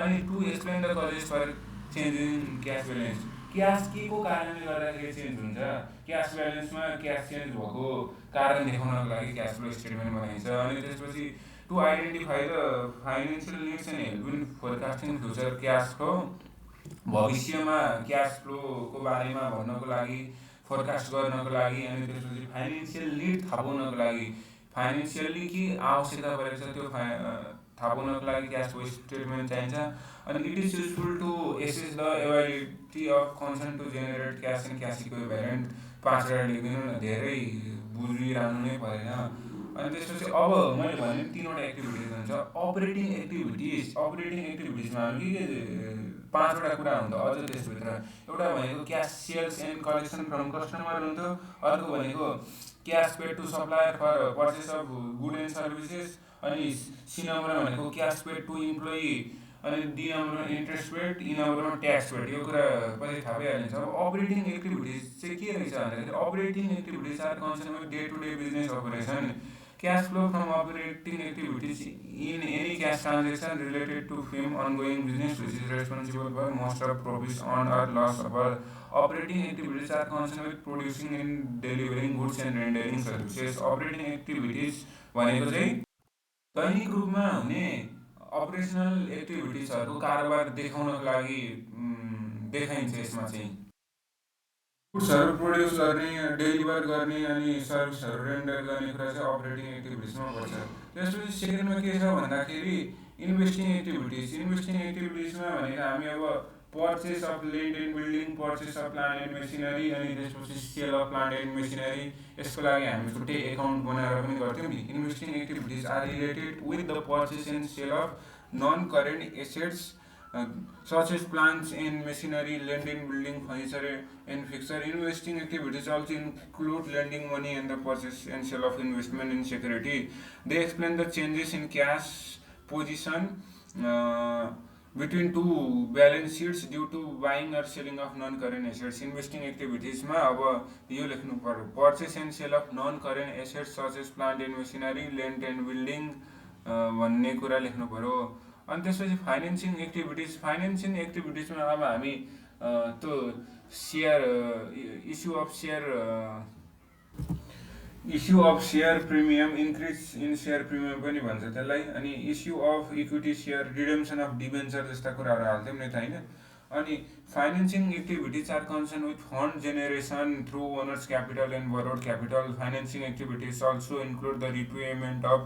अनि to explain the causes for change in cash balance, cash के को कारणले गर्दाखेरि चेन्ज हुन्छ, क्यास ब्यालेन्समा क्यास चेन्ज भएको कारण देखाउनको लागि क्यास फ्लो स्टेटमेन्ट बनाइन्छ। अनि त्यसपछि to identify the financial needs and help in forecasting future cash flow, भविष्यमा क्यास फ्लोको बारेमा भन्नको लागि, फोरकास्ट गर्नको लागि। अनि त्यसपछि फाइनेन्सियल निड थाहा पाउनको लागि, फाइनेन्सियली के आवश्यकता परेको छ त्यो थाहा पाउनको लागि क्यास फ्लो स्टेटमेन्ट चाहिन्छ। अनि it is useful to assess the ability of concern to generate cash and cash equivalent. 5 लेखिदिनु न, धेरै बुझिरहनु नै परेन। अनि त्यसपछि अब मैले भने तिनवटा एक्टिभिटिज हुन्छ अपरेटिङ एक्टिभिटिज। अपरेटिङ एक्टिभिटिजमा हामी के 5वटा कुरा हुन्छ अझ त्यसभित्र। एउटा भनेको cash sales and collection from customer हुन्थ्यो, अर्को भनेको cash paid to supplier for purchase of good and services, अनि सी नम्बर भनेको क्यास पेड टु इम्प्लोइ, अनि D number interest paid, E नम्बरमा ट्याक्स पेड। यो कुरा पछि थाहा भइहालिन्छ। अब अपरेटिङ एक्टिभिटिज चाहिँ के रहेछ भन्दाखेरि operating activities are concern with day to day business operation, cash flow from operating activities in any cash transaction related to firm ongoing business which is responsible for most of profits earned or loss of our operating activities are concerned with producing and delivering goods and rendering services। operating activities भनेको चाहिँ दैनिक रूपमा हुने operational एक्टिभिटिजहरूको कारोबार देखाउनको लागि देखाइन्छ। यसमा चाहिँ गुड्सहरू produce गर्ने, डेलिभर गर्ने अनि सर्भिसहरू रेन्डर गर्ने कुरा चाहिँ अपरेटिङ एक्टिभिटिजमा पर्छ। त्यसपछि सेकेन्डमा के छ भन्दाखेरि इन्भेस्टिङ एक्टिभिटिज। इन्भेस्टिङ एक्टिभिटिजमा भनेको हामी अब purchase of land and building, purchase of plant and machinery, अनि त्यसपछि sale of plant and machinery, यसको लागि हामी छुट्टै एकाउन्ट बनाएर पनि गर्थ्यौँ नि। Investing activities are related with the purchase and sale of non current assets such as plants and machinery, land and building, furniture and fixture। Investing activities also include lending money and the purchase and sale of investment in security। They explain the changes in cash position between two balance sheets due to buying or selling of non-current assets। Investing activities में अब यो लेख्नु पर्यो purchase and sale of non-current assets such as plant and machinery, land and building भन्ने कुरा लेख्नु पर्यो। अनि त्यसपछि फाइनेन्सिङ एक्टिभिटिज। फाइनेन्सिङ एक्टिभिटिजमा अब हामी त्यो share issue of share premium, increase in share premium पनि भन्छ त्यसलाई। अनि issue of equity share, redemption of debenture जस्ता कुराहरू हाल्थ्यौँ नि त होइन। अनि financing activities are concern with fund generation through owners capital and borrowed capital. Financing activities also include the repayment of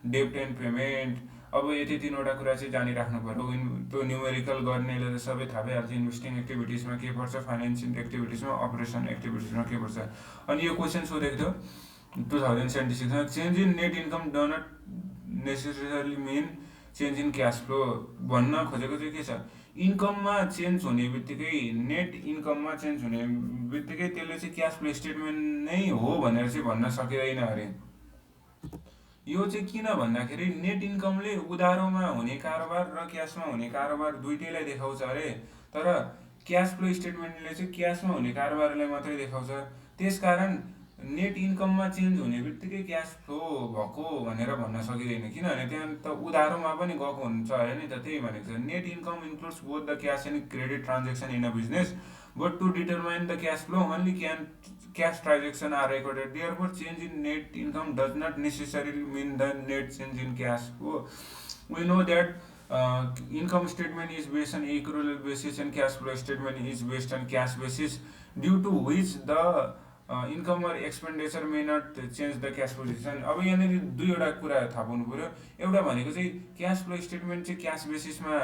डेब्ट एन्ड पेमेन्ट। अब यति तिनवटा कुरा चाहिँ जानिराख्नु पर्यो। त्यो न्युमेरिकल गर्नेले त सबै थाहा भइहाल्छ इन्भेस्टिङ एक्टिभिटिजमा के पर्छ, फाइनेन्सिङ एक्टिभिटिजमा, अपरेसन एक्टिभिटिजमा के पर्छ। अनि यो क्वेसन सोधेको थियो 2076मा, change in net income does not necessarily mean change in cash flow. भन्न खोजेको चाहिँ के छ, इन्कममा चेन्ज हुने बित्तिकै, नेट इन्कममा चेन्ज हुने बित्तिकै त्यसले चाहिँ क्यास फ्लो स्टेटमेन्ट नै हो भनेर चाहिँ भन्न सकिँदैन अरे। यो चाहिँ किन भन्दाखेरि नेट इन्कमले उधारोमा हुने कारोबार र क्यासमा हुने कारोबार दुइटैलाई देखाउँछ अरे, तर क्यास फ्लो स्टेटमेन्टले चाहिँ क्यासमा हुने कारोबारलाई मात्रै देखाउँछ। त्यसकारण नेट इन्कममा चेन्ज हुने बित्तिकै क्यास फ्लो भएको भनेर भन्न सकिँदैन, किनभने त्यहाँ त उधारोमा पनि गएको हुन्छ अरे नि त। त्यही भनेको छ net income includes both the cash and credit transaction in a business, but to determine the cash flow only cash transaction are recorded। therefore change in net income does not necessarily mean the net change in cash flow। we know that income statement is based on accrual basis and cash flow statement is based on cash basis, due to which the income or expenditure may not change the cash position. अब यहाँनिर दुईवटा कुरा थाहा पाउनु पऱ्यो। एउटा भनेको चाहिँ क्यास फ्लो स्टेटमेन्ट चाहिँ क्यास बेसिसमा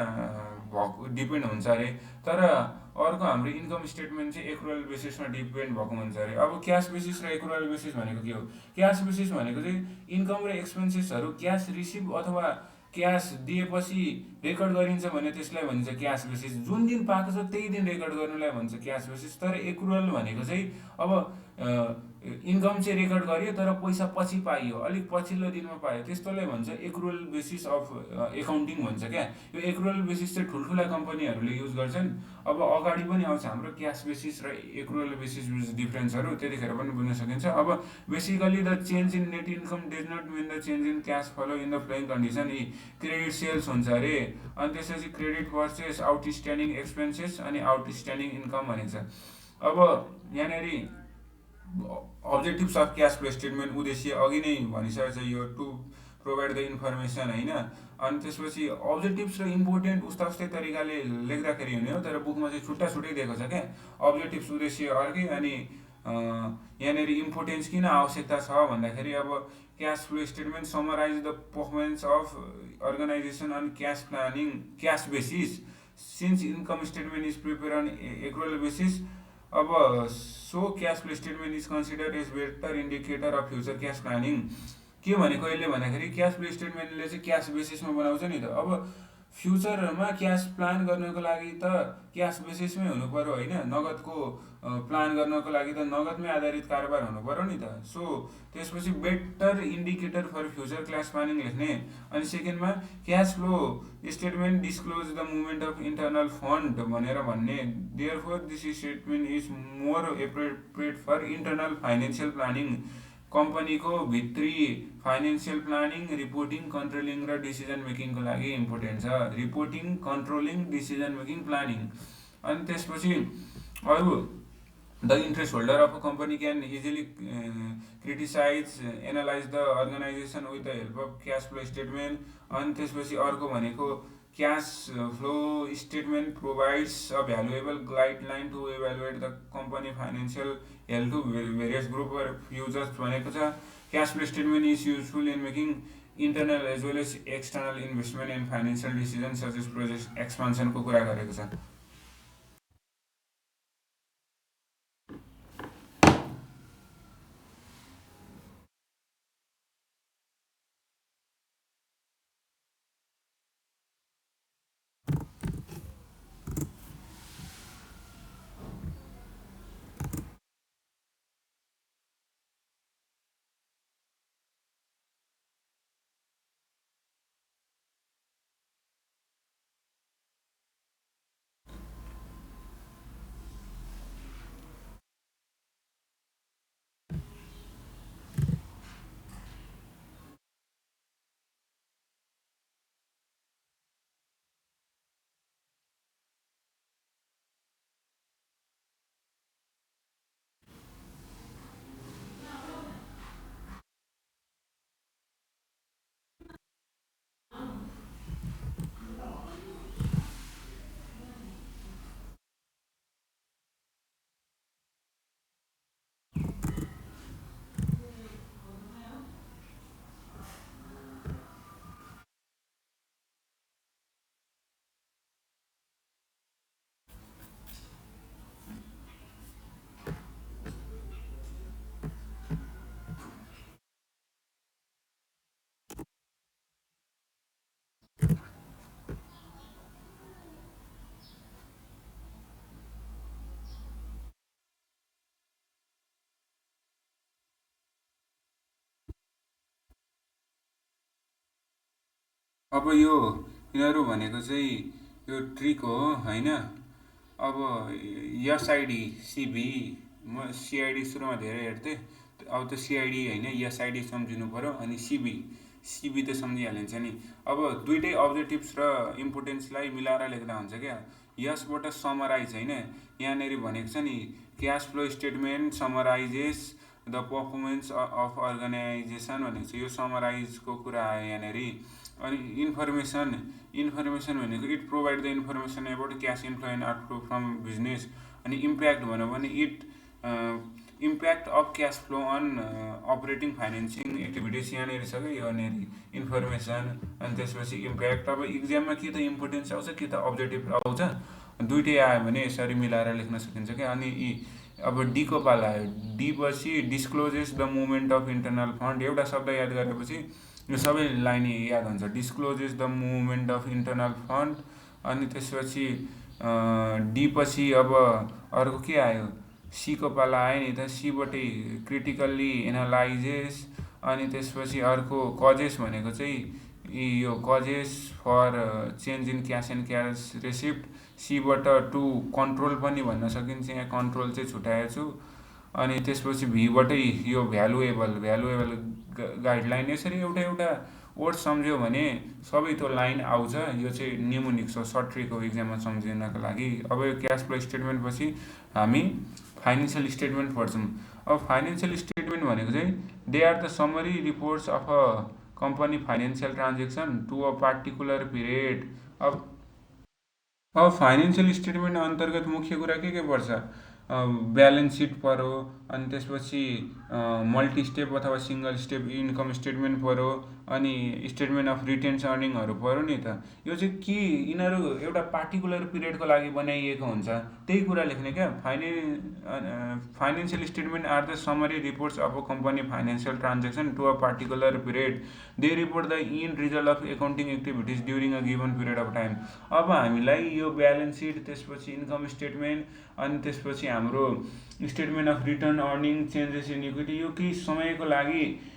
भएको डिपेन्ड हुन्छ अरे, तर अर्को हाम्रो इन्कम स्टेटमेन्ट चाहिँ एक्रुअल बेसिसमा डिपेन्ड भएको हुन्छ अरे। अब क्यास बेसिस र एक्रुअल बेसिस भनेको के हो? क्यास बेसिस भनेको चाहिँ इन्कम र एक्सपेन्सेसहरू क्यास रिसिभ अथवा क्यास दिएपछि रेकर्ड गरिन्छ भने त्यसलाई भनिन्छ क्यास बेसिस। जुन दिन पाएको छ त्यही दिन रेकर्ड गर्नुलाई भन्छ क्यास बेसिस। तर एक्रुअल भनेको चाहिँ अब इन्कम चाहिँ रेकर्ड गरियो तर पैसा पछि पाइयो, अलिक पछिल्लो दिनमा पायो, त्यस्तोलाई भन्छ एक्रुअल बेसिस अफ एकाउन्टिङ भन्छ क्या। यो एक्रुअल बेसिस चाहिँ ठुल्ठुला कम्पनीहरूले युज गर्छन्। अब अगाडि पनि आउँछ हाम्रो क्यास बेसिस र एक्रुअल बेसिस डिफ्रेन्सहरू, त्यतिखेर पनि बुझ्न सकिन्छ। अब basically the change in net income does not mean the change in cash flow in the flowing condition. यी क्रेडिट सेल्स हुन्छ अरे, अनि त्यसपछि क्रेडिट पर्चेस, आउटस्ट्यान्डिङ एक्सपेन्सेस अनि आउटस्ट्यान्डिङ इन्कम भनिन्छ। अब यहाँनिर objectives of cash flow statement उद्देश्य अघि नै भनिसकेको छ, यो टु प्रोभाइड द इन्फर्मेसन होइन। अनि त्यसपछि अब्जेक्टिभ्स र इम्पोर्टेन्ट उस्तै तरिकाले लेख्दाखेरि हुने हो, तर बुकमा चाहिँ छुट्टा छुट्टै दिएको छ क्या। अब्जेक्टिभ्स उद्देश्य अर्कै, अनि यहाँनिर इम्पोर्टेन्स किन आवश्यकता छ भन्दाखेरि अब cash flow statement summarise the performance of organisation on cash planning cash basis since income statement is prepare on accrual basis. अब so cash flow statement is consider as better indicator of future cash planning. के भनेको यसले भन्दाखेरि cash flow स्टेटमेन्टले चाहिँ cash बेसिसमा बनाउँछ नि त। अब फ्युचरमा क्यास प्लान गर्नको लागि त क्यास बेसिसमै हुनु पऱ्यो होइन, नगदको प्लान गर्नको लागि त नगदमै आधारित कारोबार हुनु पऱ्यो नि त। सो त्यसपछि better indicator for future cash planning लेख्ने। अनि सेकेन्डमा cash flow statement disclose the movement of internal fund भनेर भन्ने। Therefore this statement is more appropriate for internal financial planning. कम्पनीको भित्री फाइनेन्सियल प्लानिङ, रिपोर्टिङ, कन्ट्रोलिङ र डिसिजन मेकिङको लागि इम्पोर्टेन्ट छ। Reporting, controlling, decision making, planning. अनि त्यसपछि अरू the interest holder of a company can easily criticize analyze the organization with the help of cash flow statement. अनि त्यसपछि अर्को भनेको cash flow statement provides a valuable guideline to evaluate the company financial health to various group of users भनेको छ। Cash flow statement is useful in making internal as well as external investment and financial decision such as project एक्सपान्सनको कुरा गरेको छ। अब यो यिनीहरू भनेको चाहिँ यो ट्रिक हो होइन। अब एसआइडी सिबी, म सिआइडी सुरुमा धेरै हेर्थेँ, अब त सिआइडी होइन एसआइडी सम्झिनु पऱ्यो। अनि सिबी सिबी त सम्झिहालिन्छ नि। अब दुइटै अब्जेक्टिभ्स र इम्पोर्टेन्सलाई मिलाएर लेख्दा हुन्छ क्या। यसबाट समराइज होइन, यहाँनिर भनेको छ नि cash flow statement summarizes the performance of organization भनेको छ। यो समराइजको कुरा आयो यहाँनिर। अनि इन्फर्मेसन भनेको it provide the information about cash inflow and outflow from business. अनि इम्प्याक्ट भन्यो भने it impact of cash flow on operating financing activities यहाँनिर छ कि यहाँनिर इन्फर्मेसन। अनि त्यसपछि इम्प्याक्ट। अब इक्जाममा कि त इम्पोर्टेन्स आउँछ कि त अब्जेक्टिभ आउँछ, दुइटै आयो भने यसरी मिलाएर लेख्न सकिन्छ क्या। अनि अब डीको पाला आयो। डी पछि discloses the movement of internal fund. एउटा शब्द याद गरेपछि यो सबै लाइन याद हुन्छ। Discloses the movement of internal fund. अनि त्यसपछि डी पछि अब अर्को के आयो, सीको पाला आयो नि त। सीबाटै क्रिटिकल्ली एनालाइजेस। अनि त्यसपछि अर्को कजेस भनेको चाहिँ यो causes for change in cash and cash receipt. सीबाट टु कन्ट्रोल पनि भन्न सकिन्छ, यहाँ कन्ट्रोल चाहिँ छुट्याएको छु। अनि त्यसपछि भीबाटै यो भ्यालुएबल गाइडलाइन। यसरी एउटा एउटा वर्ड सम्झ्यो भने सबै त्यो लाइन आउँछ। यो चाहिँ निमोनिक छ, सर्ट ट्रिक हो इक्जाममा सम्झिनको लागि। अब यो क्यास फ्लो स्टेटमेन्ट पछि हामी फाइनेन्सियल स्टेटमेन्ट पढ्छौँ। अब फाइनेन्सियल स्टेटमेन्ट भनेको चाहिँ they are the summary reports of a company financial transaction to a particular period. अब फाइनेन्सियल स्टेटमेन्ट अन्तर्गत मुख्य कुरा के पर्छ, ब्यालेन्स सिट पऱ्यो। अनि त्यसपछि मल्टी स्टेप अथवा सिङ्गल स्टेप इन्कम स्टेटमेन्ट पऱ्यो। अनि स्टेटमेन्ट अफ रिटेन्स अर्निङहरू पऱ्यो नि त। यो चाहिँ के यिनीहरू एउटा पार्टिकुलर पिरियडको लागि बनाइएको हुन्छ, त्यही कुरा लेख्ने क्या। Financial statement are the summary reports of a company financial transaction to a particular period. They report the in result of accounting activities during a given period of time. अब हामीलाई यो ब्यालेन्स सिट, त्यसपछि income statement, अनि त्यसपछि हाम्रो statement of return earning, changes in equity, यो केही समयको लागि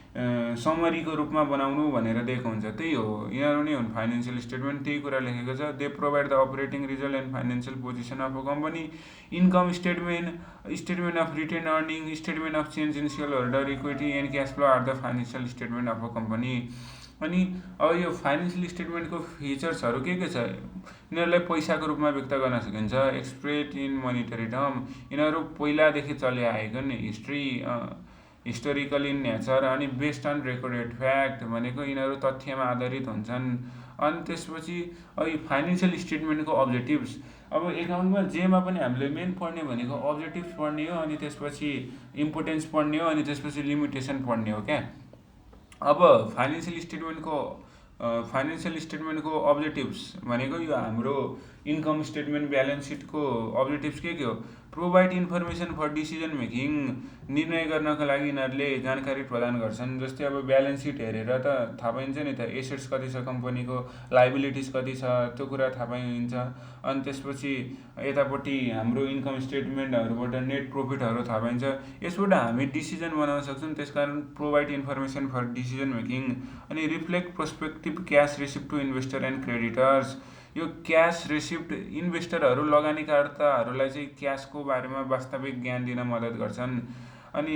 समरीको रूपमा बनाउनु भनेर दिएको हुन्छ। त्यही हो, यिनीहरू नै हुन् फाइनेन्सियल स्टेटमेन्ट। त्यही कुरा लेखेको छ। They provide the operating result and financial position of a company. Income statement, statement of retain earning, statement of change in share holder equity and cash flow are the financial statement of a company. अनि अब यो financial स्टेटमेन्टको फिचर्सहरू के छ, यिनीहरूलाई पैसाको रूपमा व्यक्त गर्न सकिन्छ, एक्सप्रेस इन मोनिटरी टर्म। यिनीहरू पहिलादेखि चले आएको नि, हिस्टोरिकल इन नेचर। अनि बेस्ड अन रेकर्डेड फ्याक्ट भनेको यिनीहरू तथ्यमा आधारित हुन्छन्। अनि त्यसपछि अब यो फाइनेन्सियल स्टेटमेन्टको अब्जेक्टिभ्स। अब एकाउन्टमा जेमा पनि हामीले मेन पढ्ने भनेको अब्जेक्टिभ्स पढ्ने हो, अनि त्यसपछि इम्पोर्टेन्स पढ्ने हो, अनि त्यसपछि लिमिटेसन पढ्ने हो क्या। अब फाइनेन्सियल स्टेटमेन्टको अब्जेक्टिभ्स भनेको यो हाम्रो इन्कम स्टेटमेन्ट, ब्यालेन्स सिटको अब्जेक्टिभ्स के हो, provide information for decision making. निर्णय गर्नको लागि यिनीहरूले जानकारी प्रदान गर्छन्। जस्तै अब ब्यालेन्स सिट हेरेर त थाहा पाइन्छ नि त, एसेट्स कति छ कम्पनीको, लाइबिलिटिज कति छ, त्यो कुरा थाहा पाइन्छ। अनि त्यसपछि यतापट्टि हाम्रो इन्कम स्टेटमेन्टहरूबाट नेट प्रफिटहरू थाहा पाइन्छ। यसबाट हामी डिसिजन बनाउन सक्छौँ। त्यसकारण provide information for decision making. अनि reflect prospective cash receipt to investor and creditors. यो क्यास रिसिप्ट इन्भेस्टरहरू, लगानीकर्ताहरूलाई चाहिँ क्यासको बारेमा वास्तविक ज्ञान दिन मद्दत गर्छन्। अनि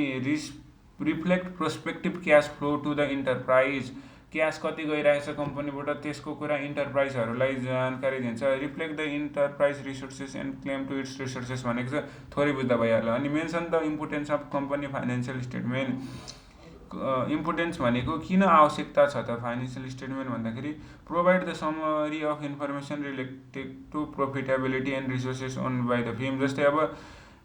reflect prospective cash flow to the enterprise. Cash कति गइरहेछ कम्पनीबाट, त्यसको कुरा इन्टरप्राइजहरूलाई जानकारी दिन्छ। Reflect the enterprise resources and claim to its resources भनेको चाहिँ थोरै बुझ्दा भइहाल्यो। अनि mention the importance of company financial statement. Importance भनेको किन आवश्यकता छ त फाइनेन्सियल स्टेटमेन्ट भन्दाखेरि, provide the summary of information related to profitability and resources own by the firm. जस्तै अब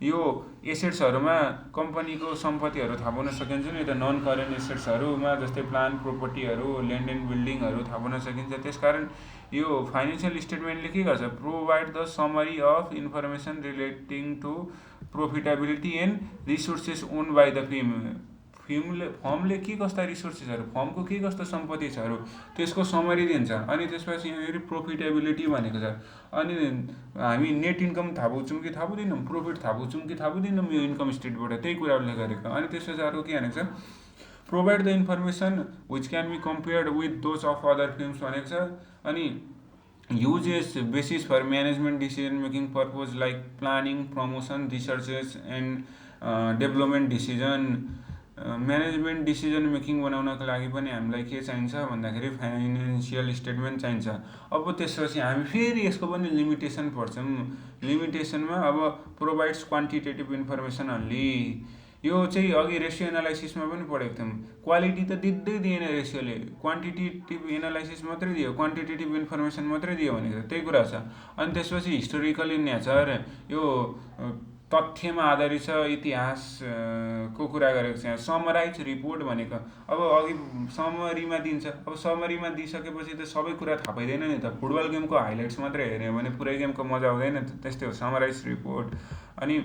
यो एसेट्सहरूमा कम्पनीको सम्पत्तिहरू थाहा पाउन सकिन्छ नि त, नन करेन्ट एसेट्सहरूमा जस्तै प्लान प्रोपर्टीहरू, ल्यान्ड एन्ड बिल्डिङहरू थाहा पाउन सकिन्छ। त्यसकारण यो फाइनेन्सियल स्टेटमेन्टले के गर्छ, provide the summary of information relating to profitability and resources own by the फर्मले के कस्ता रिसोर्सेसहरू, फर्मको के कस्तो सम्पत्ति छहरू, त्यसको समरी दिन्छ। अनि त्यसपछि यहाँनिर प्रोफिटेबिलिटी भनेको छ। अनि हामी नेट इन्कम थाहा पाउँछौँ कि थाहा पाउँदैनौँ, प्रफिट थाहा पाउँछौँ कि थाहा पाउँदैनौँ यो इन्कम स्टेटबाट, त्यही कुराहरूले गरेको। अनि त्यसपछि अर्को के भनेको छ, provide the information which can be compared with those of other firms भनेको छ। अनि use as basis for management decision making purpose like planning, promotion, researches and development decision. Management decision making बनाउनको लागि पनि हामीलाई के चाहिन्छ भन्दाखेरि फाइनेन्सियल स्टेटमेन्ट चाहिन्छ। अब त्यसपछि हामी फेरि यसको पनि लिमिटेसन पढ्छौँ। लिमिटेसनमा अब प्रोभाइड्स क्वान्टिटेटिभ इन्फर्मेसन अन्ली। यो चाहिँ अघि रेसियो एनालाइसिसमा पनि पढेको थियौँ। क्वालिटी त दिँदै दिएन रेसियोले, क्वान्टिटेटिभ एनालाइसिस मात्रै दियो, क्वान्टिटेटिभ इन्फर्मेसन मात्रै दियो भनेको त्यही कुरा छ। अनि त्यसपछि हिस्टोरिकल इन नेचर, यो तथ्यमा आधारित छ, इतिहासको कुरा गरेको छ। यहाँ समराइज रिपोर्ट भनेको अब अघि समरीमा दिन्छ। अब समरीमा दिइसकेपछि त सबै कुरा थाहा पाइँदैन नि त। फुटबल गेमको हाइलाइट्स मात्रै हेऱ्यो भने पुरै गेमको मजा आउँदैन त। त्यस्तै हो समराइज रिपोर्ट। अनि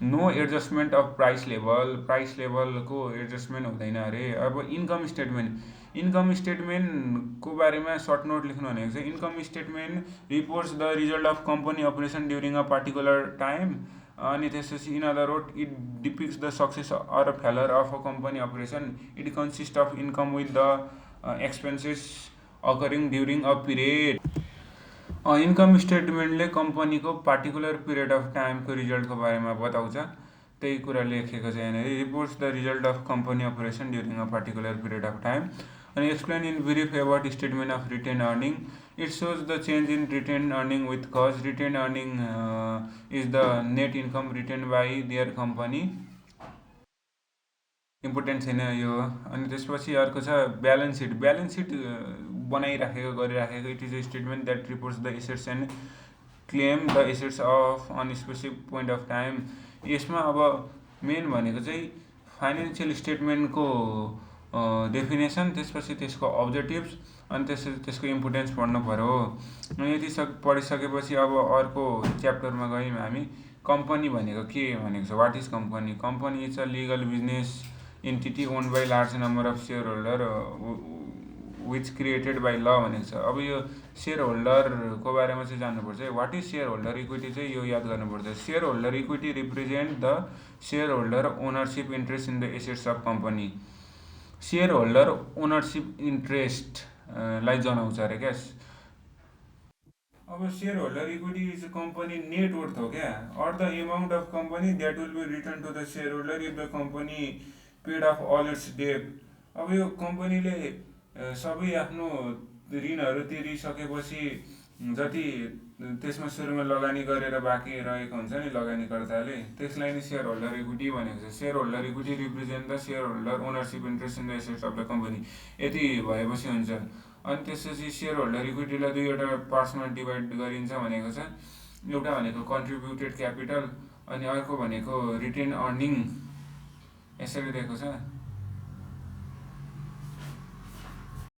no adjustment of price level, price लेभलको एडजस्टमेन्ट हुँदैन अरे। अब इन्कम स्टेटमेन्ट, इन्कम स्टेटमेन्टको बारेमा सर्ट नोट लेख्नु भनेको छ। Income statement reports the result of company operation during a particular time. अनि त्यसपछि in other word it depicts the success or failure of a company operation. It consist of income with the expenses occurring during a period. Income स्टेटमेन्टले कम्पनीको particular period of टाइमको रिजल्टको बारेमा बताउँछ। त्यही कुरा लेखेको छ यहाँनिर। Reports the result of company operation during a particular period of time. अनि explain in brief about statement of retain earning. It shows the change in retain earning with cause. Retain earning is the net income retain by their company. Important छैन यो। अनि त्यसपछि अर्को छ balance seat. Balance sheet बनाइराखेको गरिराखेको। It is a statement that reports the assets and claim the assets of on specific point of time. यसमा अब मेन भनेको चाहिँ फाइनेन्सियल स्टेटमेन्टको डेफिनेसन, त्यसपछि त्यसको अब्जेक्टिभ्स, अनि त्यसको इम्पोर्टेन्स पढ्नु पऱ्यो। यति पढिसकेपछि अब अर्को च्याप्टरमा गयौँ हामी। कम्पनी भनेको के भनेको छ। What is company. Company is a legal business entity owned by large number of share holder which created by law भनेको छ। अब यो सेयर होल्डरको बारेमा चाहिँ जान्नुपर्छ। What is share holder equity चाहिँ यो याद गर्नुपर्छ। Share holder equity represent the share holder ownership interest in the assets of company. Share holder ownership interest लाई जनाउँछ अरे क्या। अब share holder equity is company net worth हो क्या, or the amount of company that will be return to the share holder if the company paid off all its debt. अब यो कम्पनीले सबै आफ्नो ऋणहरू तिरिसकेपछि जति त्यसमा सुरुमा लगानी गरेर बाँकी रहेको हुन्छ नि लगानीकर्ताले, त्यसलाई नै सेयर होल्डर इक्विटी भनेको छ। Share holder equity represent the share holder ownership interest in the assets of the company. यति भएपछि हुन्छ। अनि त्यसपछि सेयर होल्डर इक्विटीलाई दुईवटा पार्ट्समा डिभाइड गरिन्छ भनेको छ। एउटा भनेको कन्ट्रिब्युटेड क्यापिटल, अनि अर्को भनेको रिटेन अर्निङ। यसरी दिएको छ।